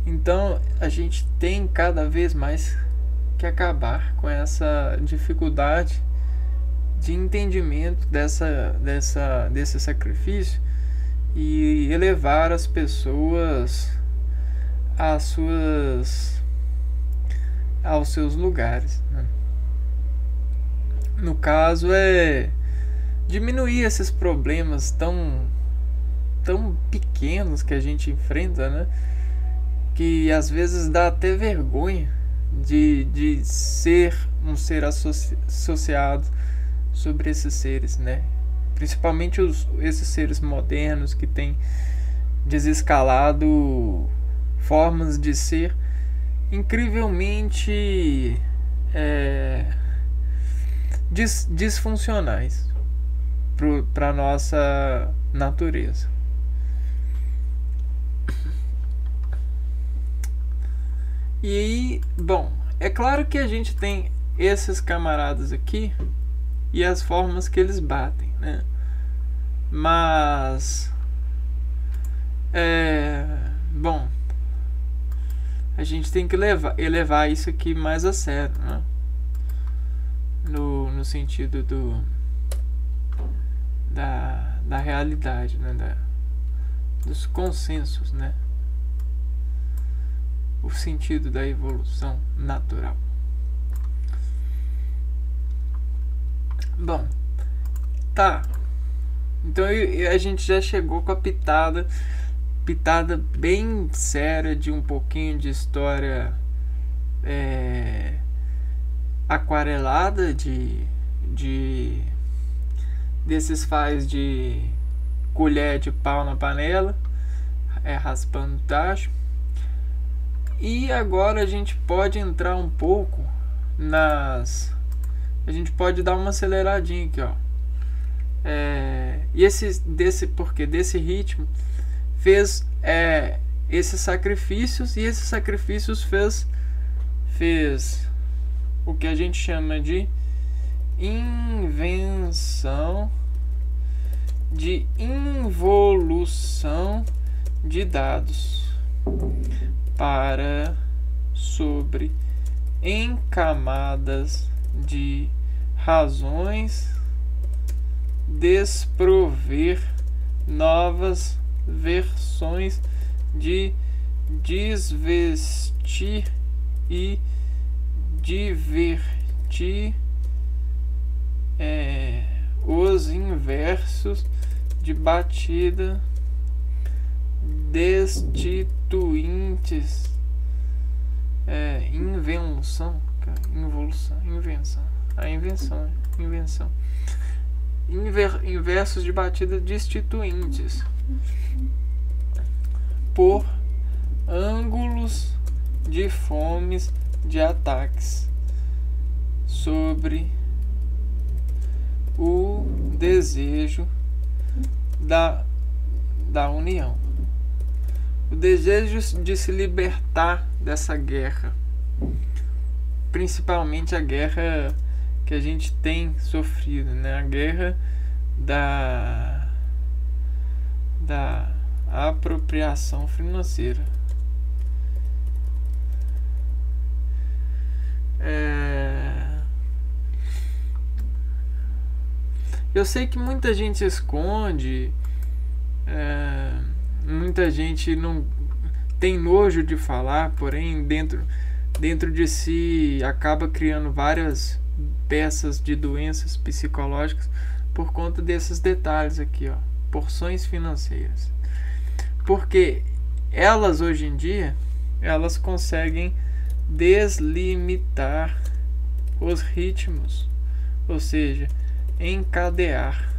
Então a gente tem cada vez mais que acabar com essa dificuldade de entendimento desse sacrifício e elevar as pessoas aos seus lugares, né? No caso, diminuir esses problemas tão pequenos que a gente enfrenta, né? Que às vezes dá até vergonha de ser um ser associado sobre esses seres, né? Principalmente esses seres modernos que têm desescalado formas de ser incrivelmente disfuncionais para a nossa natureza. E aí, bom, é claro que a gente tem esses camaradas aqui e as formas que eles batem, né? Mas bom, a gente tem que elevar isso aqui mais a sério, né? No sentido da realidade, né? Dos consensos, né? O sentido da evolução natural. Bom, tá. Então a gente já chegou com a pitada pitada bem séria de um pouquinho de história aquarelada, desses faz de colher de pau na panela, raspando tacho. E agora a gente pode entrar um pouco a gente pode dar uma aceleradinha aqui, ó. E desse ritmo fez esses sacrifícios, e esses sacrifícios fez o que a gente chama de invenção de involução de dados sobre em camadas de razões, desprover novas versões de desvestir e divertir os inversos de batida destituintes, inversos de batida destituintes por ângulos de fomes de ataques sobre o desejo da união, o desejo de se libertar dessa guerra, principalmente a guerra que a gente tem sofrido, né? A guerra da apropriação financeira. Eu sei que muita gente esconde, muita gente não tem nojo de falar, porém dentro de si acaba criando várias peças de doenças psicológicas por conta desses detalhes aqui, ó, porções financeiras. Porque elas hoje em dia, elas conseguem deslimitar os ritmos, ou seja, encadear.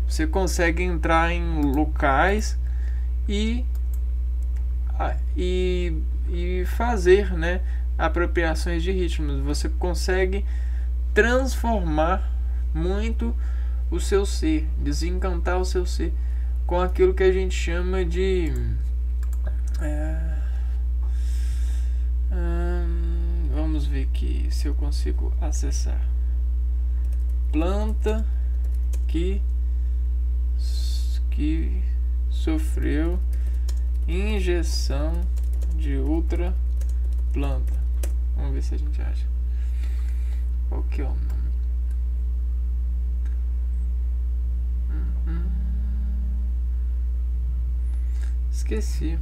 Você consegue entrar em locais e fazer, né, apropriações de ritmos. Você consegue transformar muito o seu ser, desencantar o seu ser com aquilo que a gente chama de vamos ver aqui se eu consigo acessar. Planta que sofreu injeção de outra planta. Vamos ver se a gente acha. Qual que é o nome? Esqueci.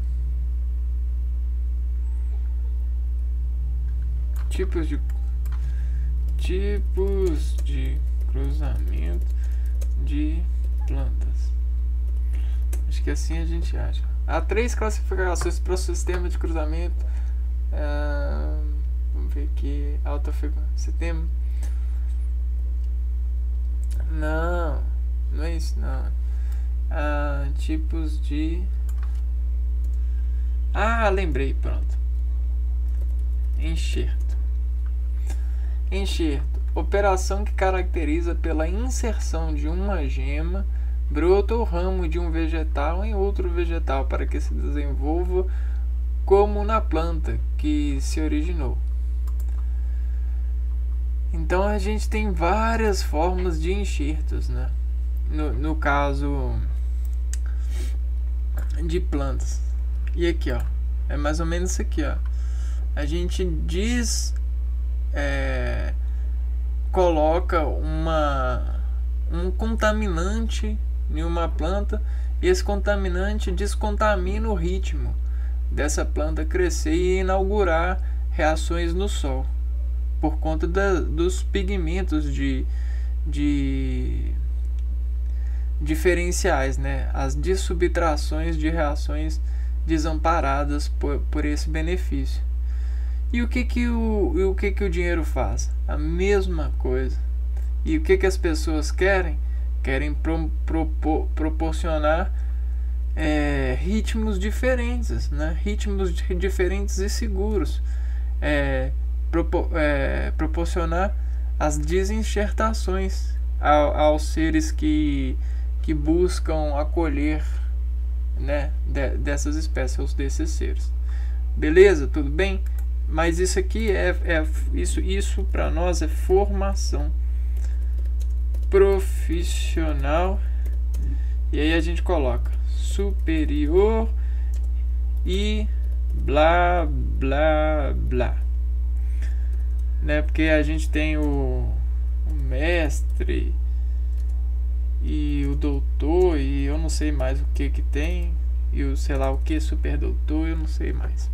Tipos de cruzamento de plantas. Acho que assim a gente acha. Há 3 classificações para o sistema de cruzamento. Vamos ver aqui. Sistema. Não é isso não. Tipos de... lembrei, pronto. Enxerto. Operação que caracteriza pela inserção de uma gema, broto ou ramo de um vegetal em outro vegetal para que se desenvolva como na planta que se originou. Então a gente tem várias formas de enxertos, né? No caso de plantas. E aqui, ó, é mais ou menos isso aqui, ó. A gente coloca um contaminante em uma planta, e esse contaminante descontamina o ritmo dessa planta crescer e inaugurar reações no sol por conta dos pigmentos diferenciais, né? As dissubtrações de reações desamparadas por esse benefício. E o que o dinheiro faz? A mesma coisa. E o que as pessoas querem? Querem proporcionar ritmos diferentes, né? Ritmos diferentes e seguros. Proporcionar as desenxertações aos seres que buscam acolher, né, dessas espécies, desses seres. Beleza? Tudo bem? Mas isso aqui isso para nós é formação profissional. E aí a gente coloca superior e blá blá blá, né? Porque a gente tem o mestre e o doutor, e eu não sei mais o que tem, e o sei lá o que super doutor, eu não sei mais.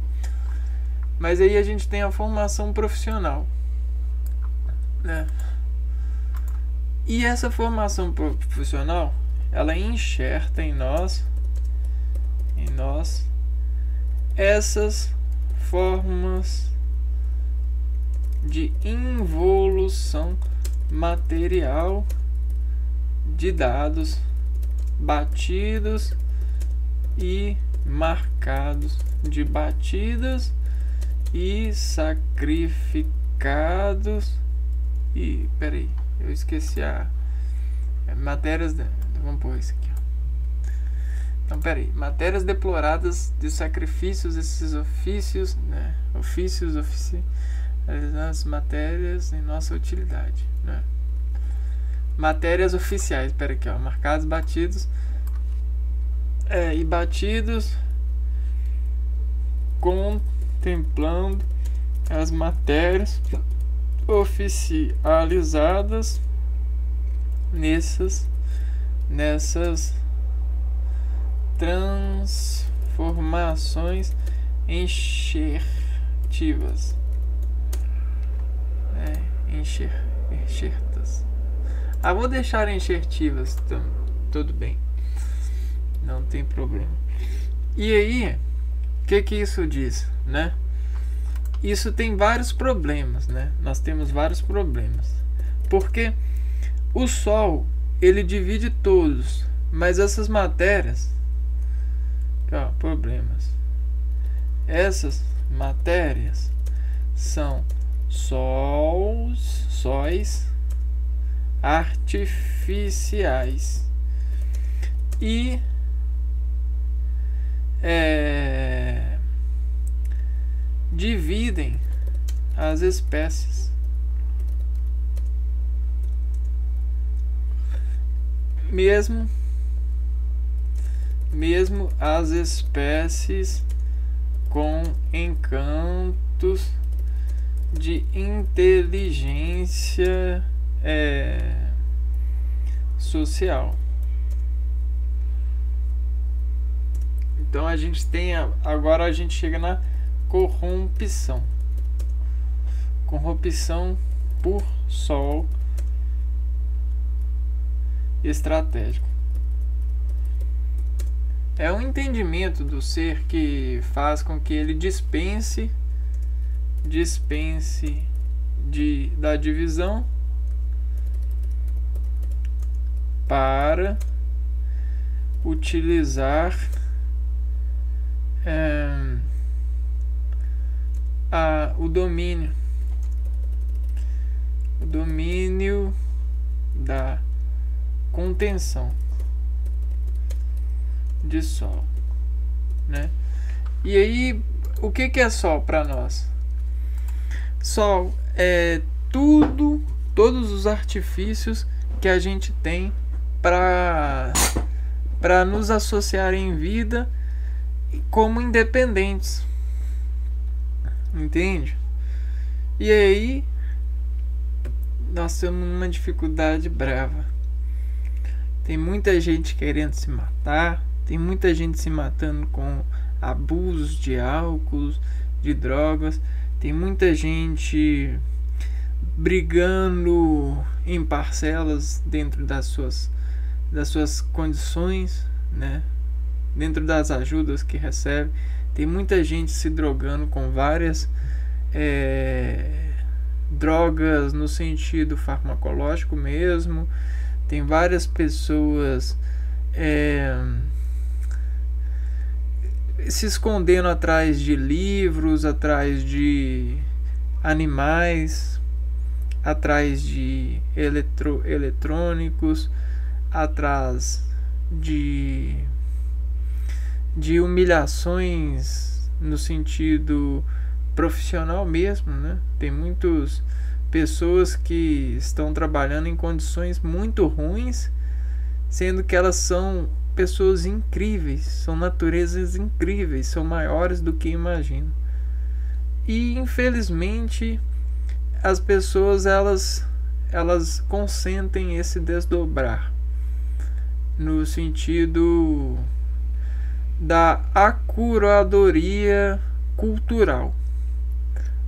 Mas aí a gente tem a formação profissional, né? E essa formação profissional, ela enxerta em nós essas formas de involução material de dados batidos e marcados, de batidas e sacrificados. E peraí, eu esqueci matérias. Vamos pôr isso aqui. Então, peraí, matérias deploradas de sacrifícios, esses ofícios, né? As matérias em nossa utilidade, né? Matérias oficiais, peraí aqui, ó, marcados, batidos, e batidos, contemplando as matérias oficializadas nessas transformações enxertivas, enxertas. Vou deixar enxertivas, tudo bem, não tem problema. E aí, o que isso diz, né? Isso tem vários problemas, né? Nós temos vários problemas, porque o Sol, ele divide todos, mas essas matérias, problemas, essas matérias são sóis artificiais e dividem as espécies. Mesmo as espécies com encantos de inteligência social. Então a gente tem agora a gente chega na corrupção por Sol estratégico. É um entendimento do ser que faz com que ele dispense da divisão para utilizar o domínio da contenção de Sol, né? E aí, o que é Sol para nós? Sol é todos os artifícios que a gente tem para nos associar em vida como independentes, entende? E aí nós temos uma dificuldade brava. Tem muita gente querendo se matar, tem muita gente se matando com abusos de álcool, de drogas, tem muita gente brigando em parcelas dentro das suas das suas condições, né? Dentro das ajudas que recebe. Tem muita gente se drogando com várias drogas no sentido farmacológico mesmo. Tem várias pessoas se escondendo atrás de livros, atrás de animais, atrás de eletrônicos, atrás de humilhações no sentido profissional mesmo, né? Tem muitas pessoas que estão trabalhando em condições muito ruins, sendo que elas são pessoas incríveis, são naturezas incríveis, são maiores do que imaginam. E infelizmente as pessoas elas consentem esse desdobrar no sentido da acuradoria cultural.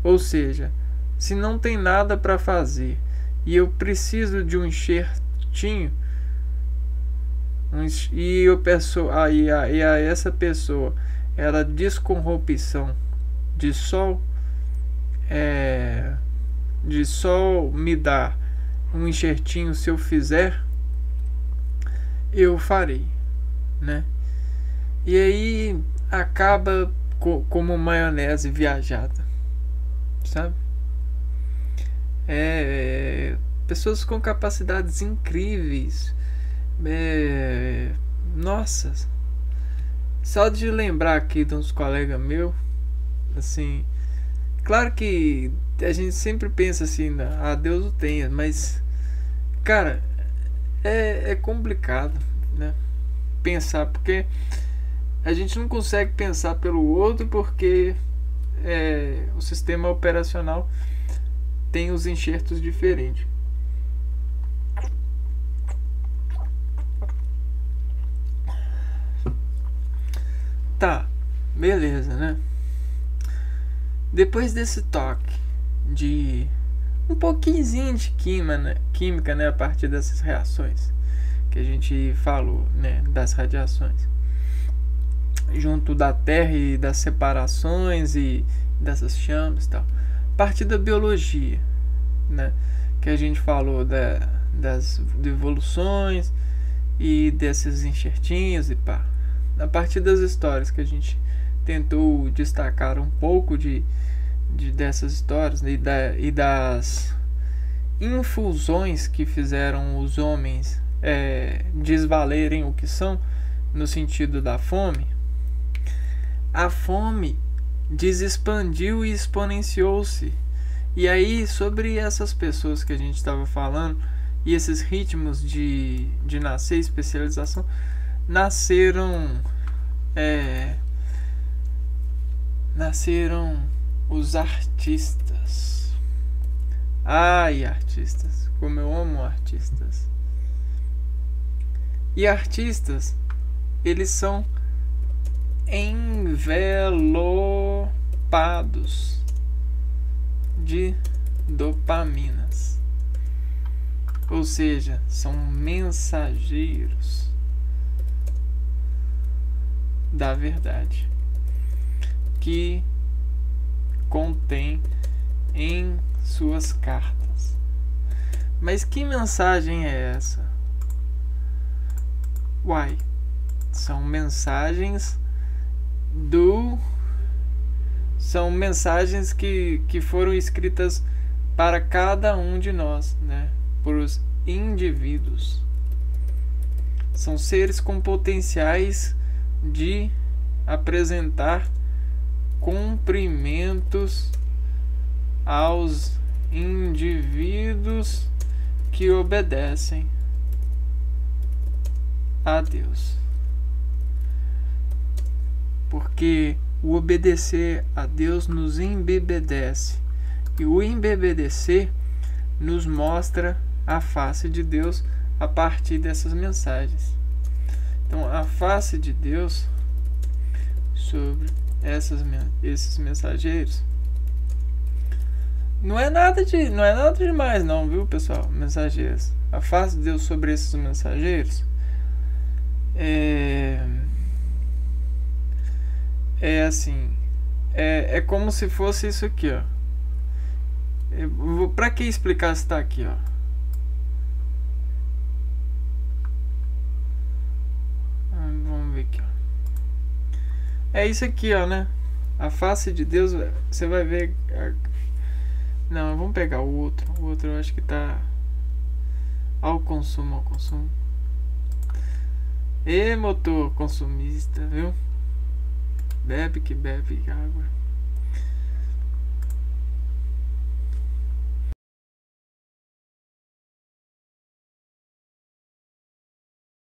Ou seja, se não tem nada para fazer e eu preciso de um enxertinho, e eu peço a essa pessoa, ela diz com corrupção de sol me dar um enxertinho, se eu fizer, eu farei, né? E aí acaba como maionese viajada, sabe? Pessoas com capacidades incríveis. Nossa, só de lembrar aqui de uns colegas meus, assim, claro que a gente sempre pensa assim, Deus o tenha, mas, cara, é complicado, né? Pensar, porque a gente não consegue pensar pelo outro, porque o sistema operacional tem os enxertos diferentes. Tá, beleza, né? Depois desse toque de um pouquinho de química, né, a partir dessas reações que a gente falou, né, das radiações, junto da Terra e das separações e dessas chamas e tal, a partir da biologia, né, que a gente falou das evoluções e desses enxertinhos e pá. A partir das histórias que a gente tentou destacar um pouco dessas histórias, né, e das infusões que fizeram os homens desvalerem o que são, no sentido da fome, a fome desexpandiu e exponenciou-se. E aí, sobre essas pessoas que a gente estava falando, e esses ritmos de nascer, especialização, nasceram os artistas. Ai, artistas, como eu amo artistas. E artistas, eles são envelopados de dopaminas, ou seja, são mensageiros da verdade que contém em suas cartas. Mas que mensagem é essa? Uai, são mensagens que foram escritas para cada um de nós, né? Por os indivíduos. São seres com potenciais de apresentar cumprimentos aos indivíduos que obedecem a Deus. Porque o obedecer a Deus nos embebedece, e o embebedecer nos mostra a face de Deus a partir dessas mensagens. Então, a face de Deus sobre esses mensageiros não é nada demais não, viu, pessoal? Mensageiros. A face de Deus sobre esses mensageiros É, é assim, é como se fosse isso aqui, ó. Pra que explicar se tá aqui, ó? Vamos ver aqui, ó. É isso aqui, ó, né? A face de Deus, você vai ver. Não, vamos pegar o outro. O outro eu acho que tá. Ao consumo, ao consumo. E motor consumista, viu? Bebe que bebe água.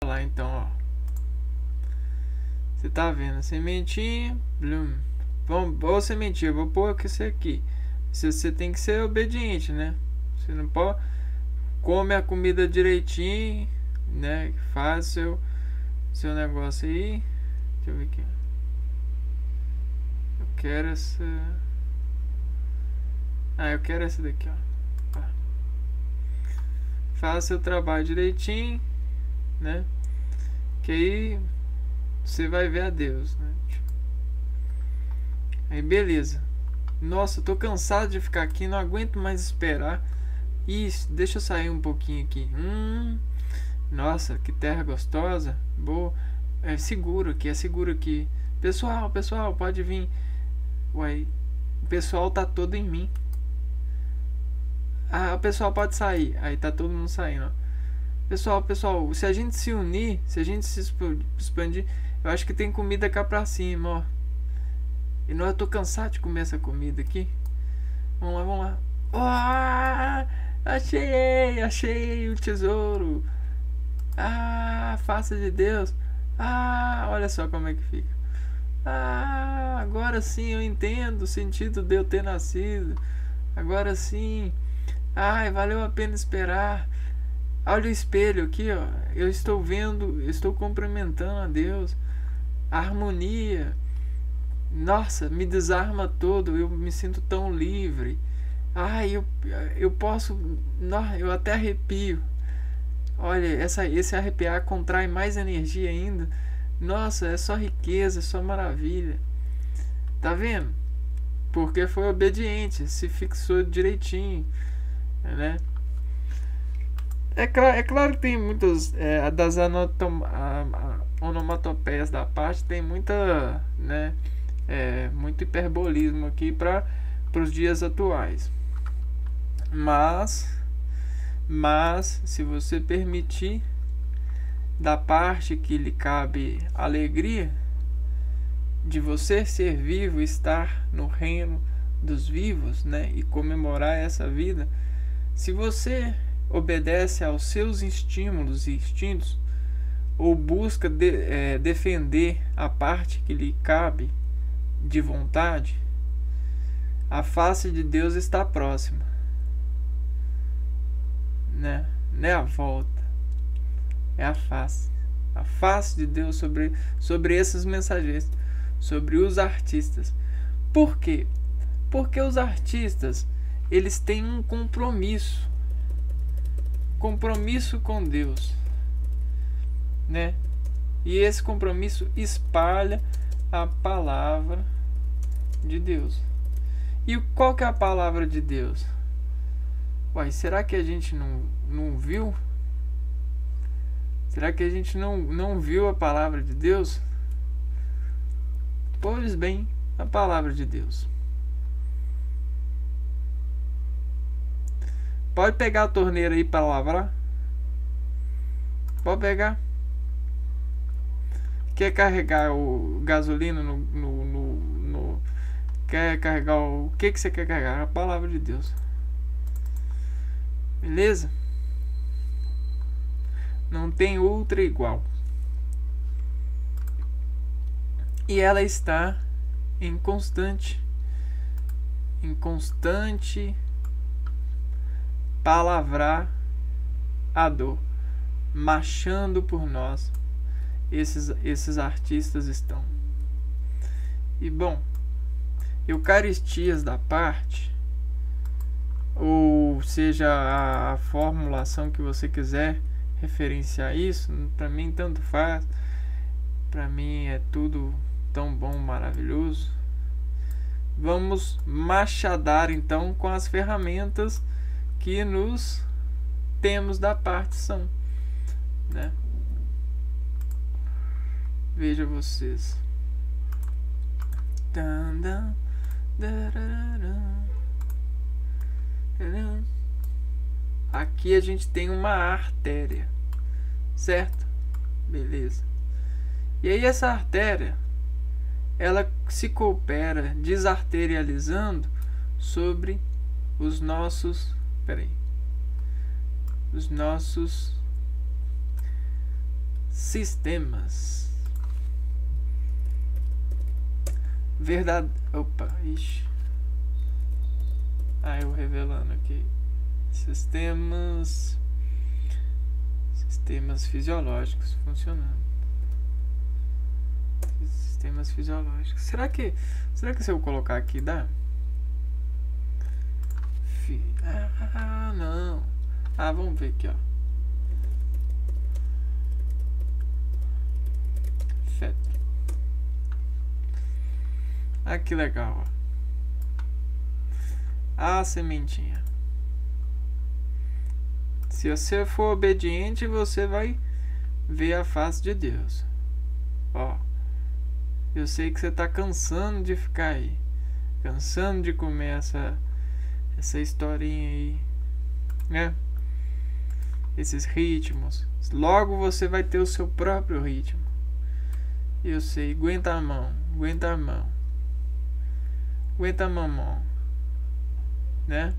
Lá então, ó. Você tá vendo? Sementinha, bloom. Vamos, ou sementinha, vou pôr aqui isso aqui. Você tem que ser obediente, né? Você não pode. Come a comida direitinho, né? Faz seu negócio aí. Deixa eu ver aqui. Eu quero essa. Eu quero essa daqui, ó. Faça seu trabalho direitinho, né? Que aí você vai ver a Deus, né? Aí beleza. Nossa, eu tô cansado de ficar aqui, não aguento mais esperar. Isso, deixa eu sair um pouquinho aqui. Nossa, que terra gostosa. Boa. É seguro aqui, é seguro aqui. Pessoal, pode vir. Uai, o pessoal tá todo em mim. O pessoal pode sair. Aí tá todo mundo saindo, ó. Pessoal, se a gente se unir, se a gente se expandir, eu acho que tem comida cá pra cima, ó. E não, eu tô cansado de comer essa comida aqui. Vamos lá. Achei o tesouro. Face de Deus. Olha só como é que fica. Agora sim eu entendo o sentido de eu ter nascido. Agora sim. Valeu a pena esperar. Olha o espelho aqui, ó. Eu estou vendo, estou cumprimentando a Deus. A harmonia. Nossa, me desarma todo. Eu me sinto tão livre. Eu posso. Eu até arrepio. Olha, esse arrepiar contrai mais energia ainda. Nossa, é só riqueza, é só maravilha. Tá vendo? Porque foi obediente, se fixou direitinho, né? É claro que tem muitas das onomatopeias da parte, tem muita, né? Muito hiperbolismo aqui para os dias atuais. Mas se você permitir, da parte que lhe cabe alegria de você ser vivo, estar no reino dos vivos, né, e comemorar essa vida, se você obedece aos seus estímulos e instintos, ou busca defender a parte que lhe cabe de vontade, a face de Deus está próxima, né? Não é a volta, é a face de Deus sobre esses mensageiros, sobre os artistas. Por quê? Porque os artistas, eles têm um compromisso com Deus, né? E esse compromisso espalha a palavra de Deus. E qual que é a palavra de Deus? Será que a gente não viu? Será que a gente não viu a palavra de Deus? Pois bem, a palavra de Deus. Pode pegar a torneira aí para lavar? Pode pegar. Quer carregar o gasolina quer carregar o que você quer carregar? A palavra de Deus. Beleza? Não tem outra igual. E ela está em constante palavrar a dor, marchando por nós. Esses artistas estão. E bom, Eucaristias da parte, ou seja, a formulação que você quiser referenciar isso, para mim tanto faz. Para mim é tudo tão bom, maravilhoso. Vamos machadar então com as ferramentas que nos temos da partição, né? Veja vocês. Aqui a gente tem uma artéria, certo? Beleza. E aí essa artéria, ela se coopera desarterializando sobre os nossos, os nossos sistemas. Verdade. Opa, ixi. Eu revelando aqui. Sistemas fisiológicos funcionando. Sistemas fisiológicos. Será que se eu colocar aqui dá? Não. Vamos ver aqui, ó. Feto. Que legal, ó. A sementinha. Se você for obediente, você vai ver a face de Deus. Ó. Eu sei que você tá cansando de ficar aí. Cansando de comer essa historinha aí, né? Esses ritmos. Logo você vai ter o seu próprio ritmo. Eu sei. Aguenta a mão. Aguenta a mão. Aguenta a mamão, né?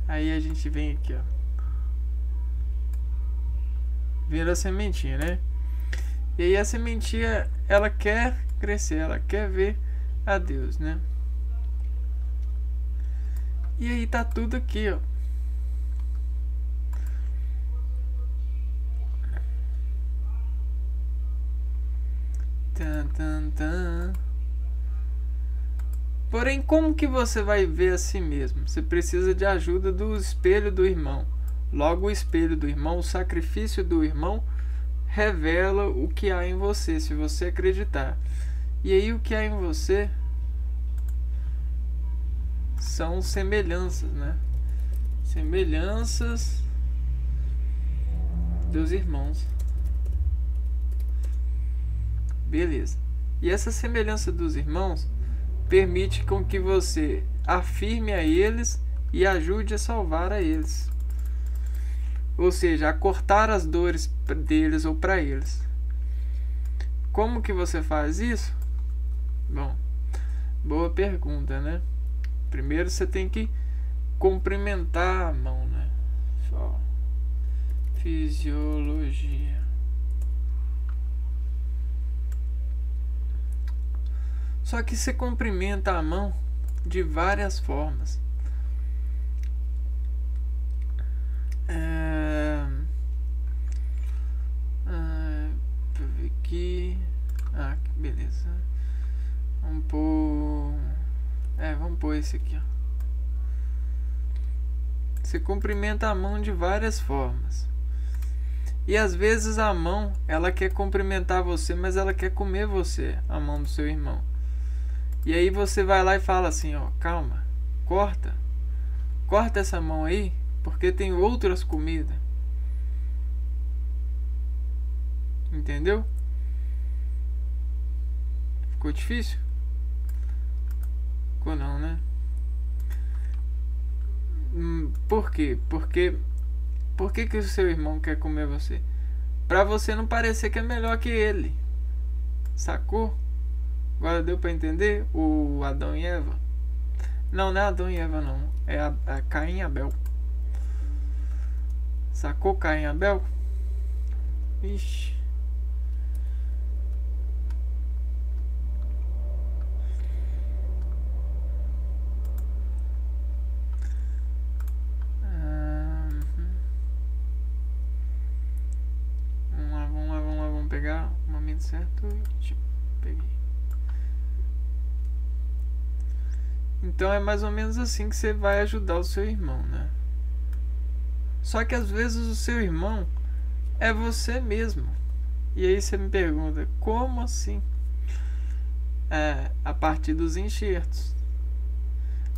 Aí a gente vem aqui, ó, vira a sementinha, né? E aí a sementinha, ela quer crescer, ela quer ver a Deus, né? E aí tá tudo aqui, ó. Porém, como que você vai ver a si mesmo? Você precisa de ajuda do espelho do irmão. Logo, o espelho do irmão, o sacrifício do irmão, revela o que há em você, se você acreditar. E aí, o que há em você são semelhanças, né? Semelhanças dos irmãos. Beleza. E essa semelhança dos irmãos permite com que você afirme a eles e ajude a salvar a eles. Ou seja, a cortar as dores deles ou para eles. Como que você faz isso? Bom, boa pergunta, né? Primeiro você tem que cumprimentar a mão, né? Só. Fisiologia. Só que você cumprimenta a mão de várias formas. Deixa eu ver aqui. Beleza. Vamos pôr esse aqui, ó. Você cumprimenta a mão de várias formas. E às vezes a mão, ela quer cumprimentar você, mas ela quer comer você, a mão do seu irmão. E aí você vai lá e fala assim, ó, calma, corta essa mão aí, porque tem outras comidas. Entendeu? Ficou difícil? Ficou não, né? Por quê? Por que o seu irmão quer comer você? Pra você não parecer que é melhor que ele. Sacou? Agora deu pra entender o Adão e Eva? Não é Adão e Eva não. É a Caim e Abel. Sacou Caim e Abel? Ixi. Vamos pegar o momento certo. Peguei. Então é mais ou menos assim que você vai ajudar o seu irmão, né? Só que às vezes o seu irmão é você mesmo. E aí você me pergunta, como assim? A partir dos enxertos,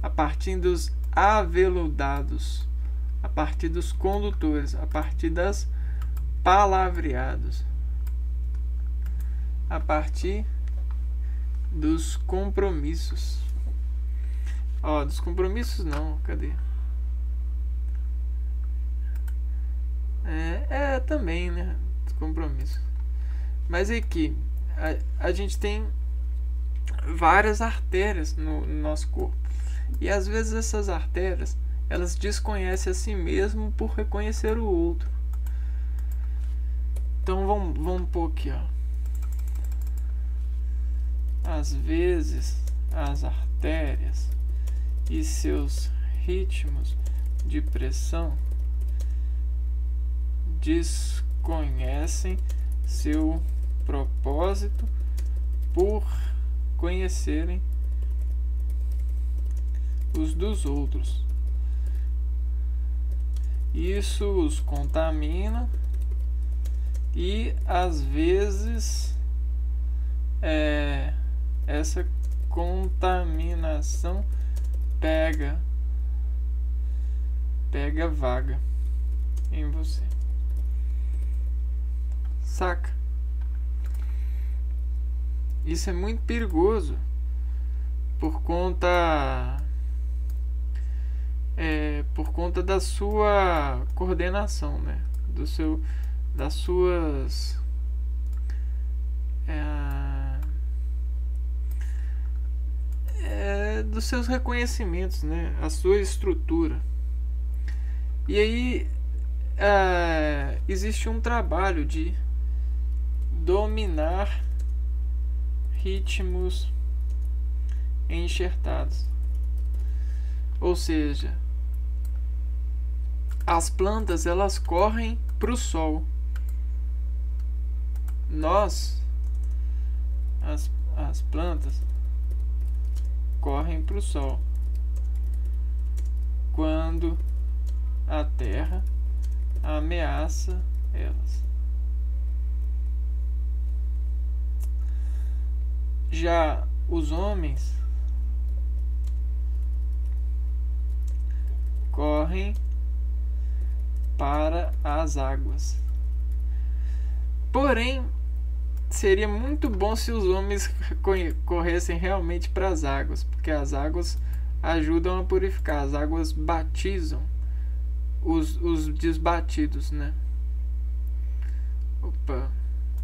a partir dos aveludados, a partir dos condutores, a partir das palavreados, a partir dos compromissos. Dos compromissos não, cadê? Também, né? Dos compromissos. Mas aqui, a gente tem várias artérias no nosso corpo. E às vezes essas artérias, elas desconhecem a si mesmo por reconhecer o outro. Então vamos pôr aqui, ó. Às vezes as artérias e seus ritmos de pressão desconhecem seu propósito por conhecerem os dos outros. Isso os contamina e às vezes essa contaminação pega vaga em você. Saca? Isso é muito perigoso por conta da sua coordenação, né? Das suas dos seus reconhecimentos, né? A sua estrutura. E aí existe um trabalho de dominar ritmos enxertados. Ou seja, as plantas elas correm para o sol. As plantas correm para o sol quando a terra ameaça elas. Já os homens correm para as águas. Porém, seria muito bom se os homens corressem realmente para as águas, porque as águas ajudam a purificar, as águas batizam os desbatidos, né? Opa,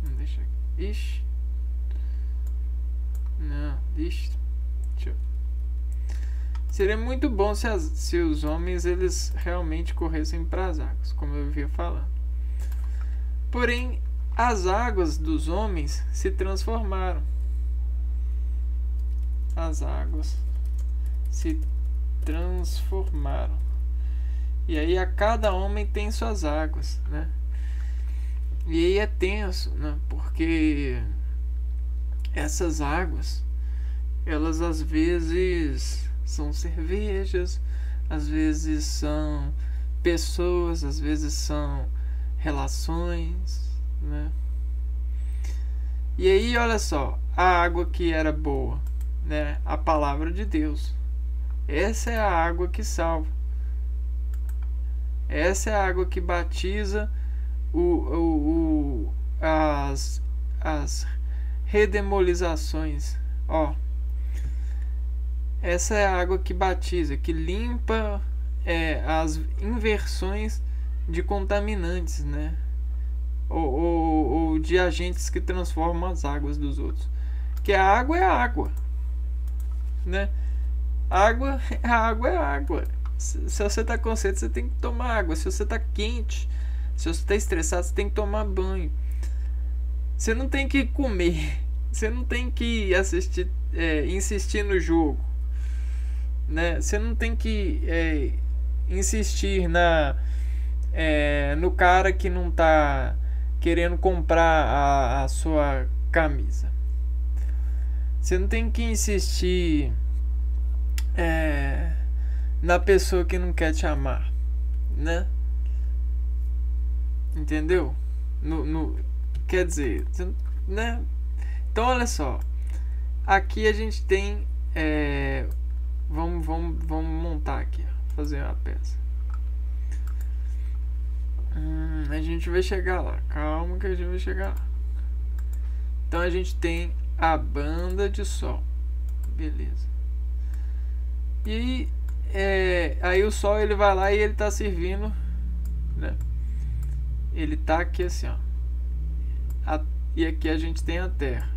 não deixa aqui. Ixi. Não, deixa eu... Seria muito bom se os homens eles realmente corressem para as águas, como eu vinha falando. Porém, as águas dos homens se transformaram. As águas se transformaram. E aí a cada homem tem suas águas, né? E aí é tenso, né? Porque essas águas, elas às vezes são cervejas, às vezes são pessoas, às vezes são relações, né? E aí olha só, a água que era boa, né? A palavra de Deus. Essa é a água que salva. Essa é a água que batiza as redemolizações. Essa é a água que batiza, que limpa as inversões de contaminantes, né? Ou de agentes que transformam as águas dos outros. Que a água é a água, né? A água é água. Se você está com sede, você tem que tomar água. Se você está quente, se você está estressado, você tem que tomar banho. Você não tem que comer. Você não tem que insistir no jogo, né? Você não tem que insistir no cara que não está querendo comprar a sua camisa. Você não tem que insistir na pessoa que não quer te amar, né? Entendeu? Quer dizer, né? Então olha só, aqui a gente tem, vamos montar aqui, ó, fazer uma peça. A gente vai chegar lá, calma que a gente vai chegar lá. Então a gente tem a banda de sol, beleza. E aí o sol ele vai lá e ele tá servindo, né? Ele tá aqui assim, ó. E aqui a gente tem a Terra,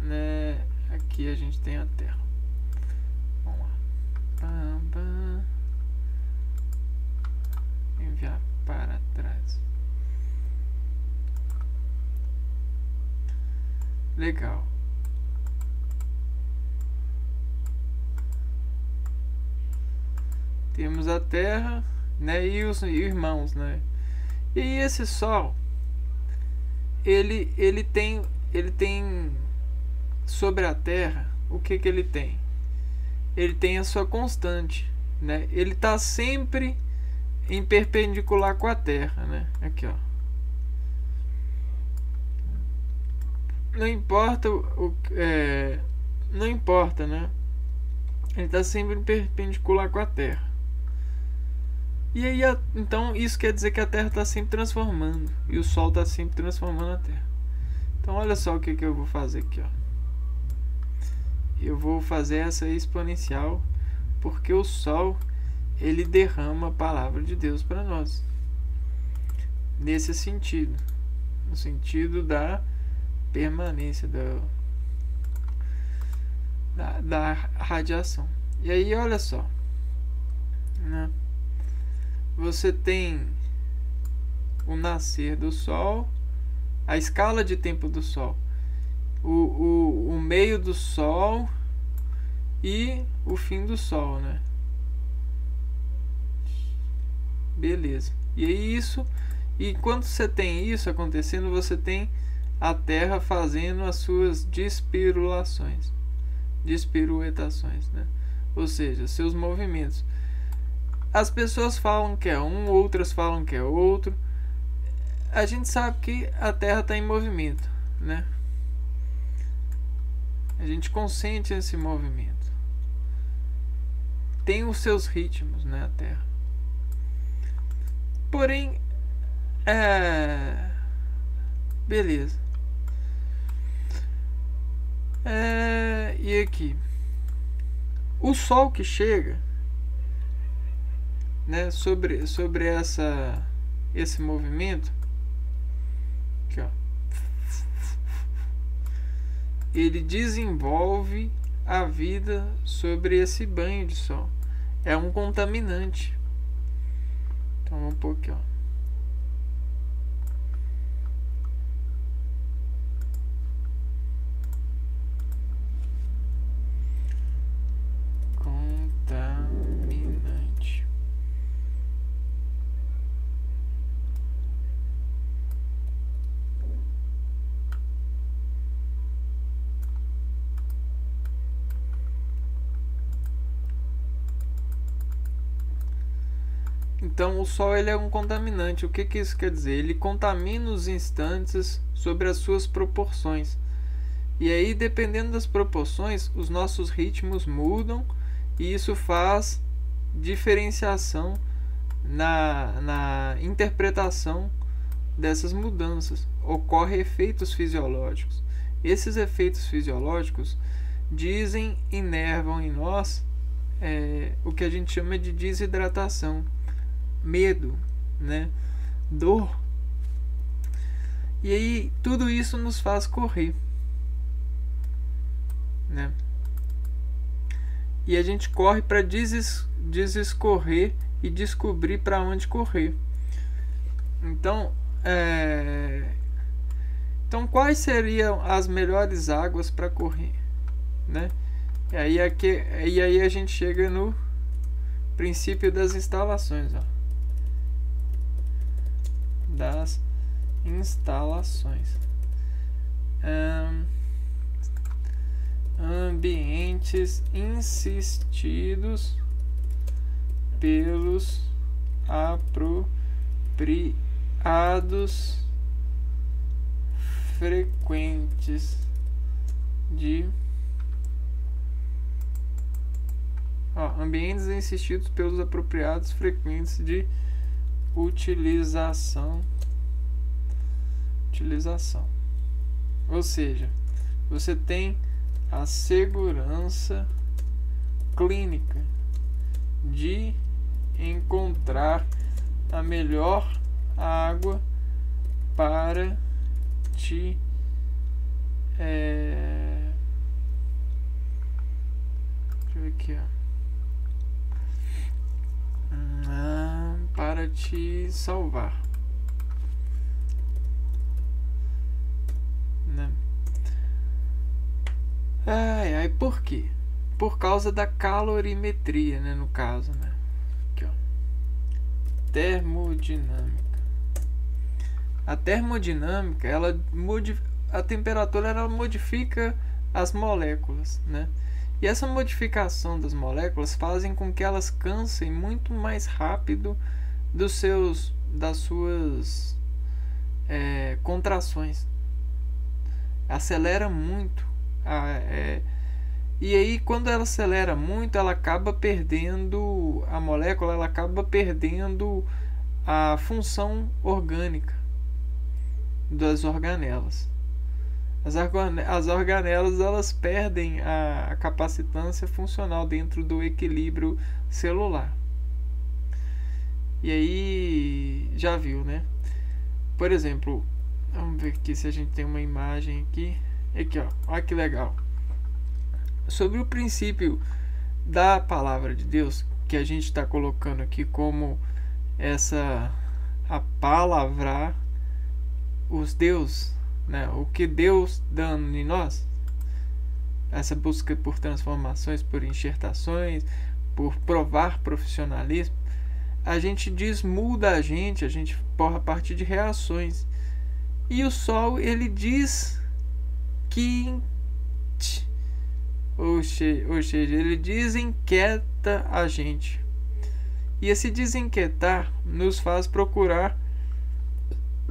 né? Aqui a gente tem a Terra. Vamos lá. Enviar para trás. Legal. Temos a Terra, né? E os irmãos, né? E esse Sol, ele tem sobre a Terra, o que ele tem? Ele tem a sua constante, né? Ele está sempre em perpendicular com a Terra, né? Aqui, ó. Não importa não importa, né? Ele está sempre perpendicular com a Terra. E aí, então isso quer dizer que a Terra está sempre transformando e o Sol está sempre transformando a Terra. Então olha só o que eu vou fazer aqui, ó. Eu vou fazer essa exponencial porque o Sol ele derrama a palavra de Deus para nós. Nesse sentido, no sentido da permanência da radiação. E aí olha só, né? Você tem o nascer do Sol, a escala de tempo do Sol, o meio do Sol e o fim do Sol, né? Beleza. E aí e quando você tem isso acontecendo, você tem a Terra fazendo as suas despiruetações, né? Ou seja, seus movimentos. As pessoas falam que é um, outras falam que é outro. A gente sabe que a Terra está em movimento, né? A gente consente esse movimento. Tem os seus ritmos, né, a Terra. Porém, beleza. E aqui, o Sol que chega, né, sobre esse movimento aqui, ó, ele desenvolve a vida sobre esse banho de sol. É um contaminante. Então vamos pôr aqui, ó. Contaminante. Então o Sol ele é um contaminante. O que isso quer dizer? Ele contamina os instantes sobre as suas proporções. E aí, dependendo das proporções, os nossos ritmos mudam e isso faz diferenciação na interpretação dessas mudanças. Ocorrem efeitos fisiológicos. Esses efeitos fisiológicos inervam em nós o que a gente chama de desidratação, medo, né? Dor. E aí tudo isso nos faz correr, né? E a gente corre para desescorrer e descobrir para onde correr. Então, quais seriam as melhores águas para correr, né? E aí a gente chega no princípio das instalações, ó. Das instalações. Ambientes insistidos pelos apropriados frequentes de ambientes insistidos pelos apropriados frequentes de utilização. Ou seja, você tem a segurança clínica de encontrar a melhor água para te deixa eu ver aqui, para te salvar, né? Por quê? Por causa da calorimetria, né, no caso, né? Aqui, termodinâmica. A termodinâmica, a temperatura ela modifica as moléculas, né? E essa modificação das moléculas fazem com que elas cansem muito mais rápido das suas contrações. Acelera muito. E aí, quando ela acelera muito, ela acaba perdendo a molécula, ela acaba perdendo a função orgânica das organelas. As organelas elas perdem a capacitância funcional dentro do equilíbrio celular. E aí, já viu, né? Por exemplo, vamos ver aqui se a gente tem uma imagem aqui. Aqui, olha que legal. Sobre o princípio da palavra de Deus, que a gente está colocando aqui como a palavra, os Deus, né? O que Deus dando em nós, essa busca por transformações, por enxertações, por provar profissionalismo, a gente desmuda a gente porra a partir de reações. E o Sol, ele diz que ou seja, ele desinquieta a gente. E esse desinquietar nos faz procurar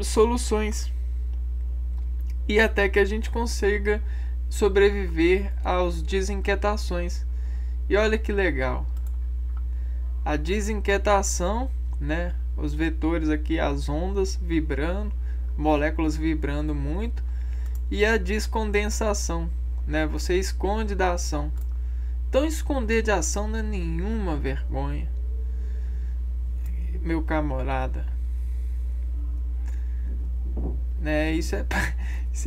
soluções. E até que a gente consiga sobreviver às desinquietações. E olha que legal. A desinquietação, né? Os vetores aqui, as ondas vibrando, moléculas vibrando muito. E a descondensação, né? Você esconde da ação. Então esconder de ação não é nenhuma vergonha, meu camarada, né? Isso é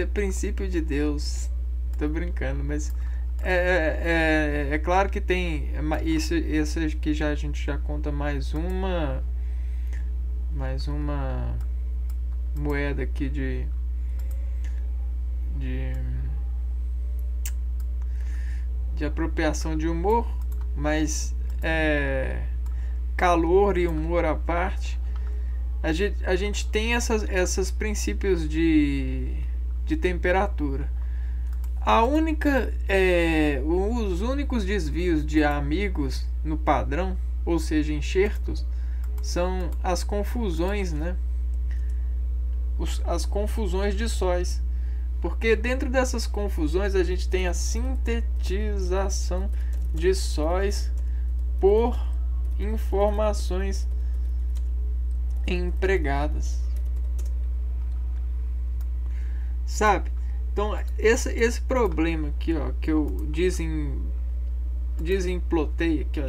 princípio de Deus. Tô brincando, mas é claro que tem isso aqui a gente já conta mais uma moeda aqui de apropriação de humor, mas calor e humor à parte, a gente tem esses princípios de temperatura. Os únicos desvios de amigos no padrão, ou seja, enxertos, são as confusões, né? As confusões de sóis. Porque dentro dessas confusões a gente tem a sintetização de sóis por informações empregadas. Sabe? Então esse problema aqui, que eu desimplotei aqui,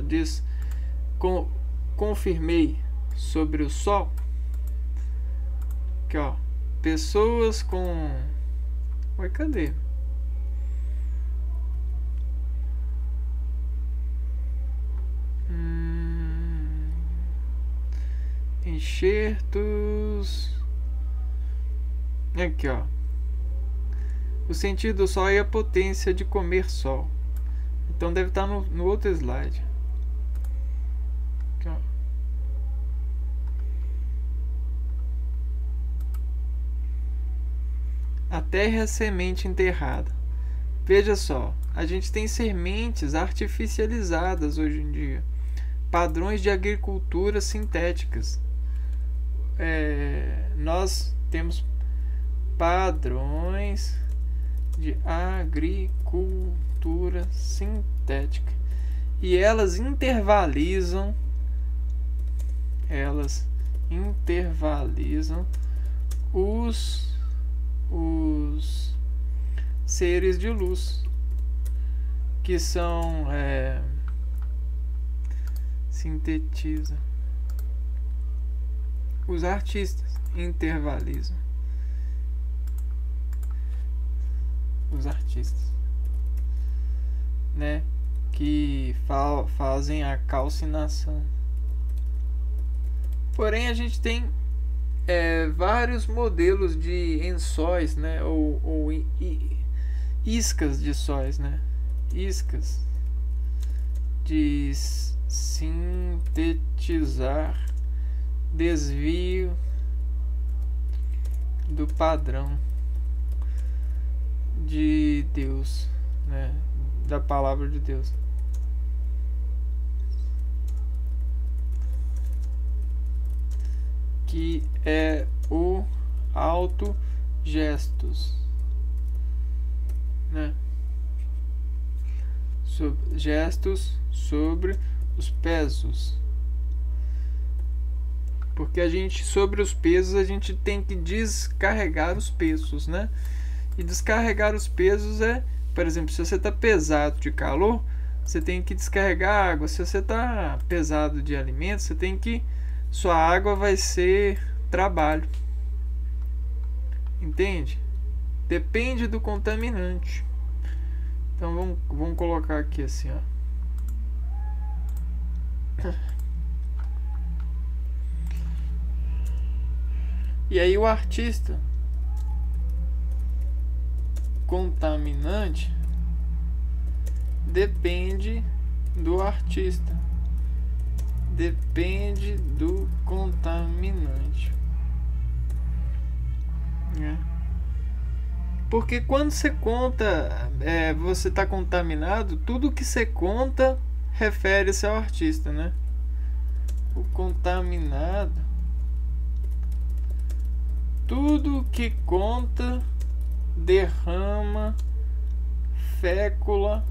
confirmei sobre o Sol. Aqui, pessoas com... Oi, cadê? Enxertos. Aqui, o sentido do Sol é a potência de comer Sol. Então deve estar no outro slide. Aqui, A Terra é a semente enterrada. Veja só, a gente tem sementes artificializadas hoje em dia. Padrões de agricultura sintéticas. Nós temos padrões de agricultura sintética. E elas intervalizam os seres de luz, que são sintetiza. Os artistas intervalizam os artistas, né, que fazem a calcinação. Porém, a gente tem vários modelos de ensóis, né, ou iscas de sóis, né, iscas de sintetizar desvio do padrão de Deus, né, da palavra de Deus. Que é o autogestos, né? Gestos sobre os pesos. Porque a gente, sobre os pesos, a gente tem que descarregar os pesos, né? E descarregar os pesos por exemplo, se você está pesado de calor, você tem que descarregar água. Se você está pesado de alimentos, você tem que... Sua água vai ser trabalho. Entende? Depende do contaminante. Então vamos colocar aqui assim, ó. E aí o artista contaminante depende do artista. Depende do contaminante. Porque quando você conta, você está contaminado, tudo que você conta refere-se ao artista, né? O contaminado, tudo que conta derrama fécula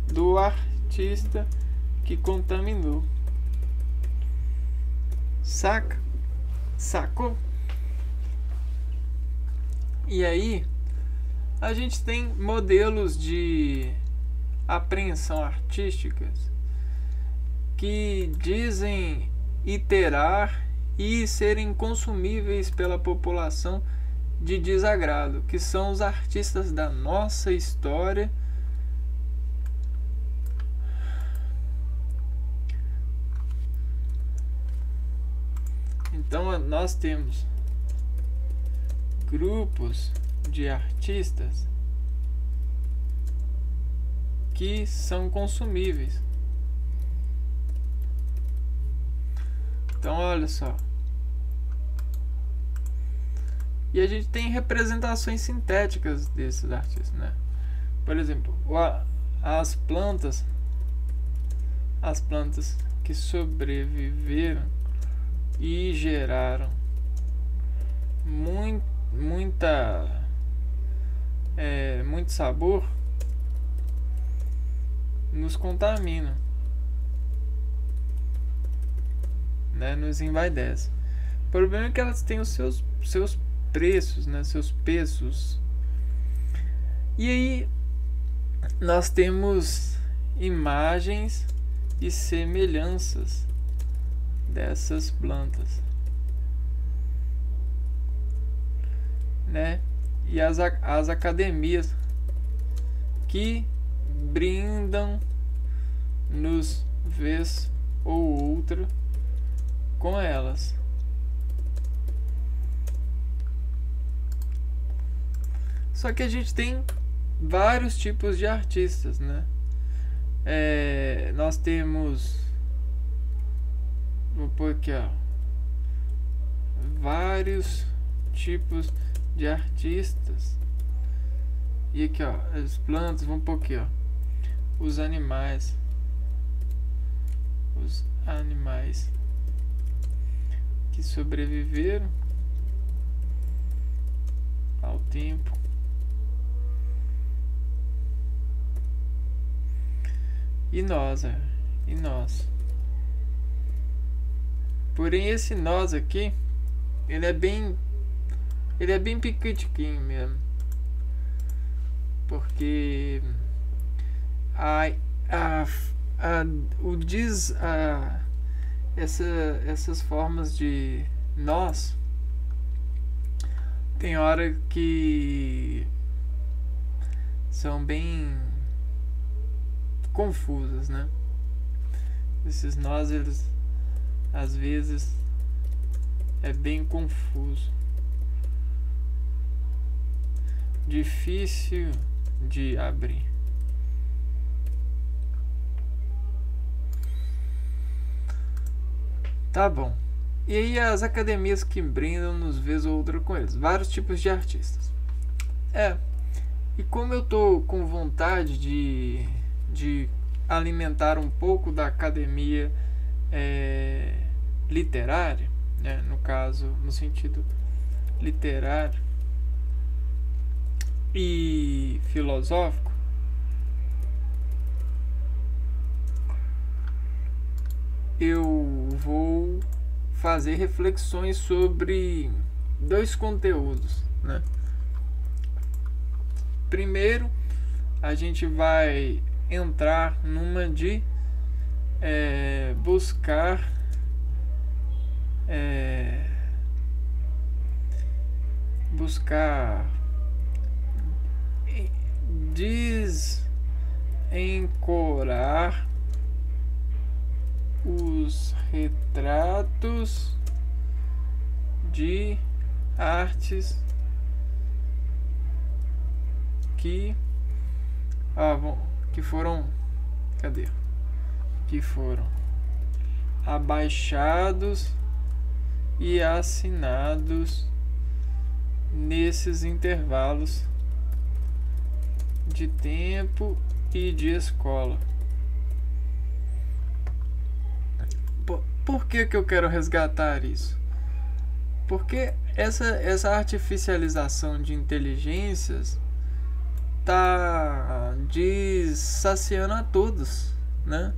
do artista que contaminou. Saca? Sacou? E aí a gente tem modelos de apreensão artísticas que dizem iterar e serem consumíveis pela população de desagrado, que são os artistas da nossa história, então nós temos grupos de artistas que são consumíveis. Então olha só, e a gente tem representações sintéticas desses artistas, né? Por exemplo, as plantas que sobreviveram e geraram muito sabor, nos contaminam, né? Nos envaidece. O problema é que elas têm os seus preços, né? Seus pesos. E aí nós temos imagens e semelhanças dessas plantas, né? E as academias que brindam nos vez ou outra com elas. Só que a gente tem vários tipos de artistas, né? Nós temos, vou pôr aqui, ó, vários tipos de artistas. E aqui, ó, as plantas, vamos pôr aqui, ó, os animais que sobreviveram ao tempo. E nós. Porém, esse nós aqui, ele é bem piquitiquinho mesmo. Porque essas formas de nós tem hora que são bem confusas, né? Esses nós, eles às vezes é bem confuso, difícil de abrir. Tá bom. E aí as academias que brindam-nos vez ou outra com eles. Vários tipos de artistas. E como eu tô com vontade de alimentar um pouco da academia literária, né? No caso, no sentido literário e filosófico, eu vou fazer reflexões sobre dois conteúdos, né? Primeiro, a gente vai entrar numa de buscar desencorar os retratos de artes que foram abaixados e assinados nesses intervalos de tempo e de escola. Por que eu quero resgatar isso? Porque essa artificialização de inteligências tá saciando a todos, né?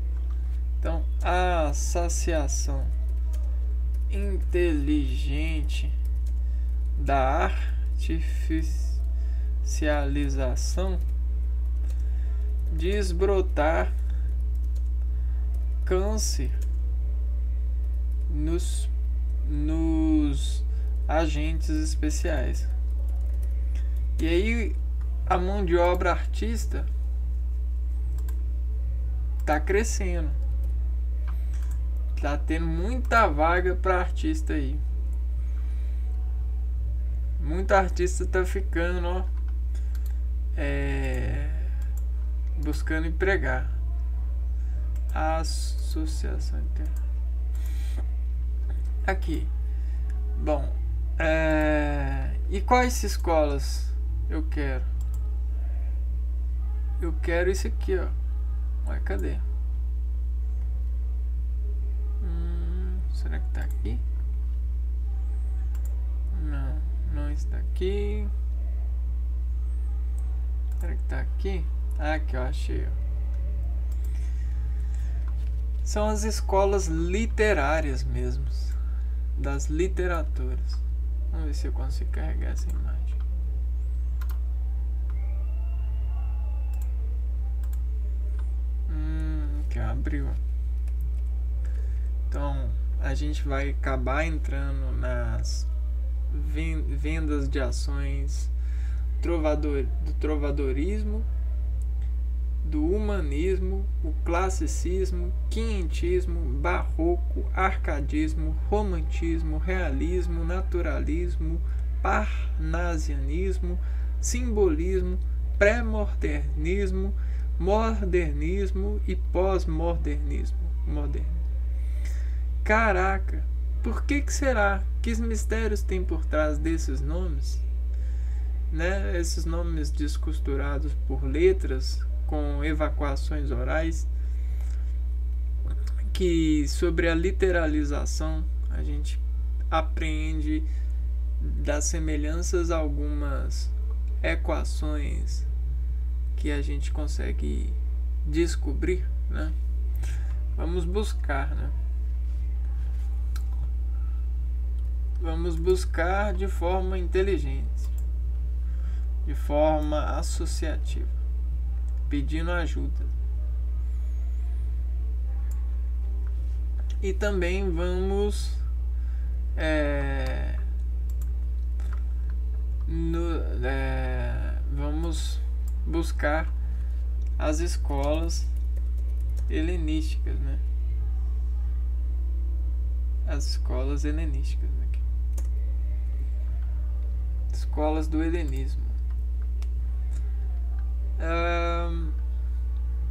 Então, a saciação inteligente da artificialização desbrotar câncer nos agentes especiais. E aí a mão de obra artista tá crescendo. Tá tendo muita vaga para artista aí. Muito artista tá ficando, buscando empregar. A associação aqui. Bom, e quais escolas eu quero? Eu quero isso aqui, ó. Ué, cadê? Será que tá aqui? Não está aqui. Será que tá aqui? Aqui, ó, achei, ó. São as escolas literárias mesmo, das literaturas. Vamos ver se eu consigo carregar essa imagem. Que abriu. Então a gente vai acabar entrando nas vendas de ações do trovadorismo, do humanismo, o classicismo, quinhentismo, barroco, arcadismo, romantismo, realismo, naturalismo, parnasianismo, simbolismo, pré-modernismo, modernismo e pós-modernismo. Caraca, por que será? Que mistérios tem por trás desses nomes? Né? Esses nomes descosturados por letras com evacuações orais, que sobre a literalização a gente aprende das semelhanças algumas equações que a gente consegue descobrir, né? Vamos buscar, né? Vamos buscar de forma inteligente, de forma associativa, pedindo ajuda. E também vamos vamos buscar as escolas helenísticas, né? As escolas helenísticas aqui. Escolas do helenismo.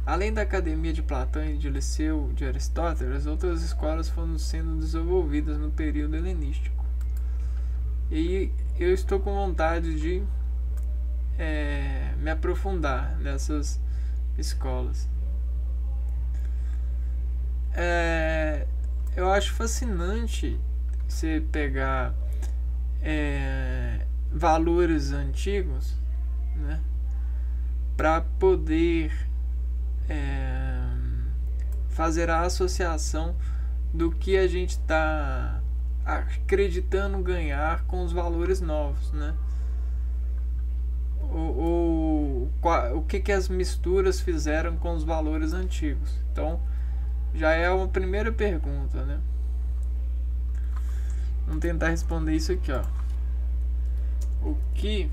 Além da Academia de Platão e de Liceu de Aristóteles, outras escolas foram sendo desenvolvidas no período helenístico. E eu estou com vontade de me aprofundar nessas escolas. Eu acho fascinante você pegar valores antigos, né, para poder fazer a associação do que a gente está acreditando ganhar com os valores novos, né? O que as misturas fizeram com os valores antigos. Então, já é uma primeira pergunta, né? Vamos tentar responder isso aqui, ó. O que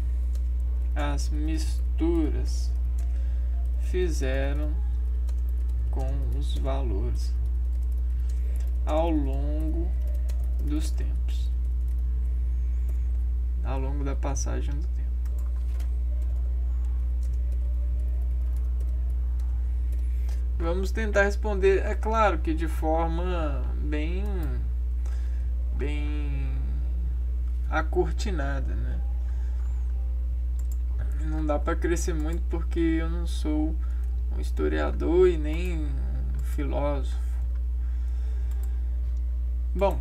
as misturas fizeram com os valores ao longo dos tempos, ao longo da passagem do tempo. Vamos tentar responder, é claro que de forma bem acortinada, né? Não dá para crescer muito porque eu não sou um historiador e nem um filósofo. Bom,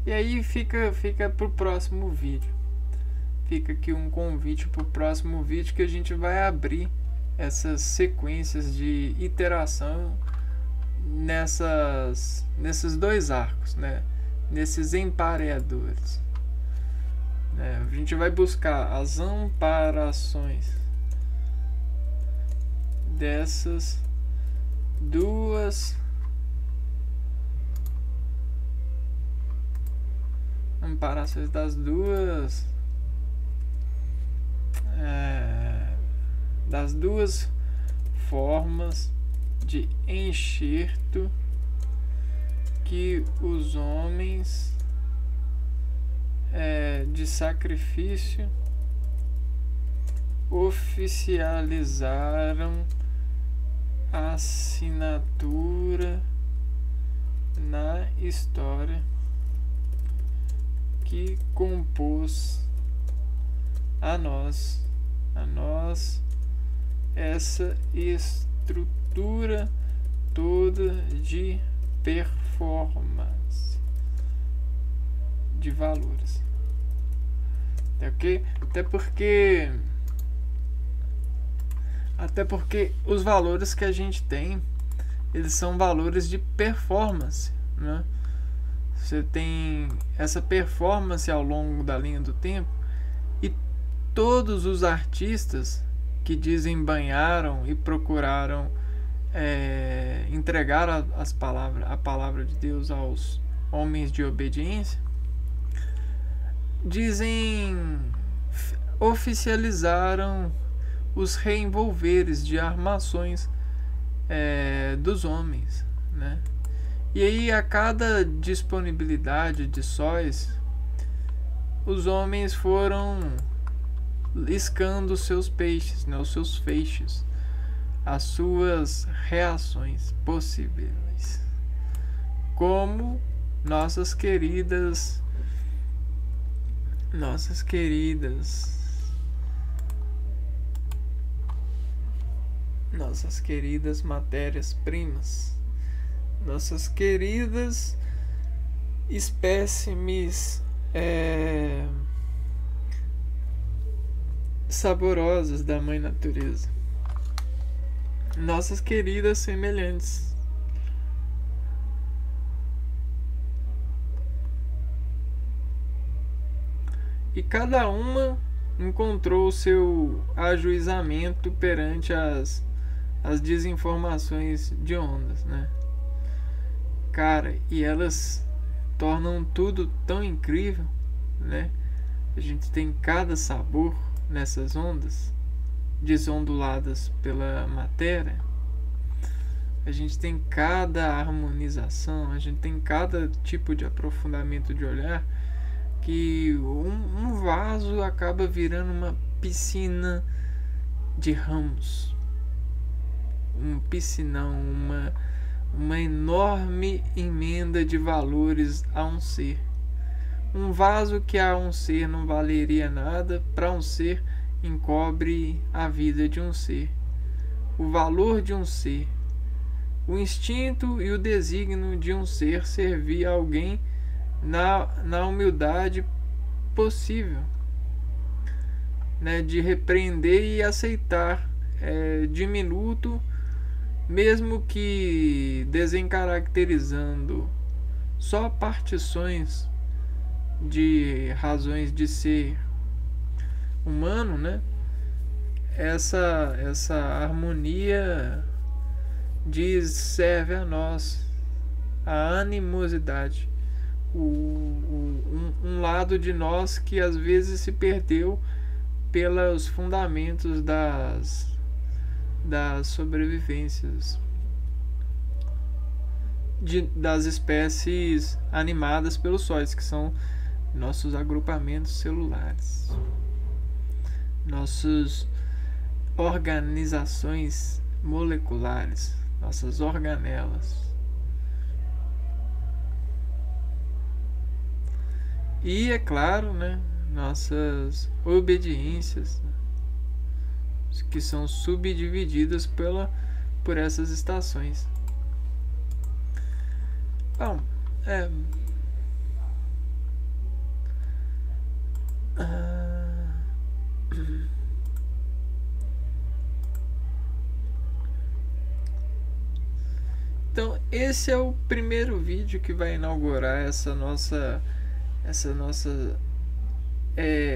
e aí fica pro próximo vídeo. Fica aqui um convite pro próximo vídeo, que a gente vai abrir essas sequências de iteração nesses dois arcos, né? Nesses empareadores. A gente vai buscar as amparações dessas duas amparações das duas formas de enxerto que os homens de sacrifício oficializaram a assinatura na história que compôs a nós essa estrutura toda de performance de valores. Ok? Até porque os valores que a gente tem, eles são valores de performance, né? Você tem essa performance ao longo da linha do tempo, e todos os artistas que desembanharam e procuraram entregar a palavra de Deus aos homens de obediência, oficializaram os reenvolveres de armações dos homens, né? E aí, a cada disponibilidade de sóis, os homens foram liscando os seus peixes, né, os seus feixes, as suas reações possíveis, como nossas queridas matérias-primas, nossas queridas espécimes saborosas da Mãe Natureza, nossas queridas semelhantes. E cada uma encontrou o seu ajuizamento perante as desinformações de ondas, né? Cara, e elas tornam tudo tão incrível, né? A gente tem cada sabor nessas ondas desonduladas pela matéria. A gente tem cada harmonização, a gente tem cada tipo de aprofundamento de olhar, que um vaso acaba virando uma piscina de ramos, um piscinão, uma enorme emenda de valores a um ser. Um vaso que a um ser não valeria nada, para um ser encobre a vida de um ser, o valor de um ser, o instinto e o desígnio de um ser servir a alguém na humildade possível, né, de repreender e aceitar diminuto, mesmo que desencaracterizando só partições de razões de ser humano, né? Essa harmonia serve a nós a animosidade, um lado de nós que às vezes se perdeu pelos fundamentos das sobrevivências das espécies animadas pelos sóis, que são nossos agrupamentos celulares, nossas organizações moleculares, nossas organelas. E, é claro, né, nossas obediências, que são subdivididas por essas estações. Bom, então esse é o primeiro vídeo que vai inaugurar essa nossa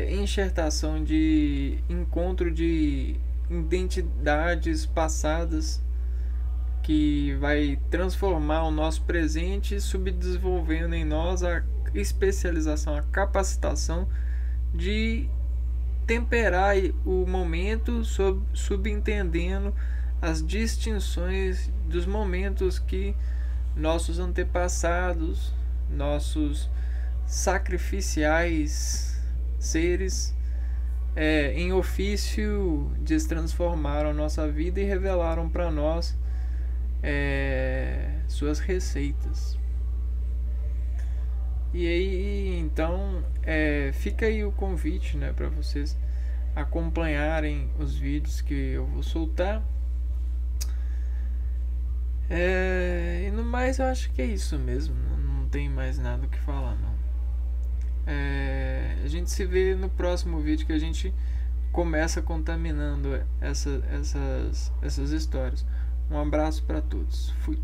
enxertação de encontro de identidades passadas, que vai transformar o nosso presente, subdesenvolvendo em nós a especialização, a capacitação de temperar o momento, subentendendo as distinções dos momentos que nossos antepassados, nossos sacrificiais seres em ofício destransformaram a nossa vida e revelaram para nós suas receitas. E aí, então, fica aí o convite, né, para vocês acompanharem os vídeos que eu vou soltar. E no mais, eu acho que é isso mesmo. Não tem mais nada o que falar, não. A gente se vê no próximo vídeo, que a gente começa contaminando essas histórias. Um abraço para todos. Fui.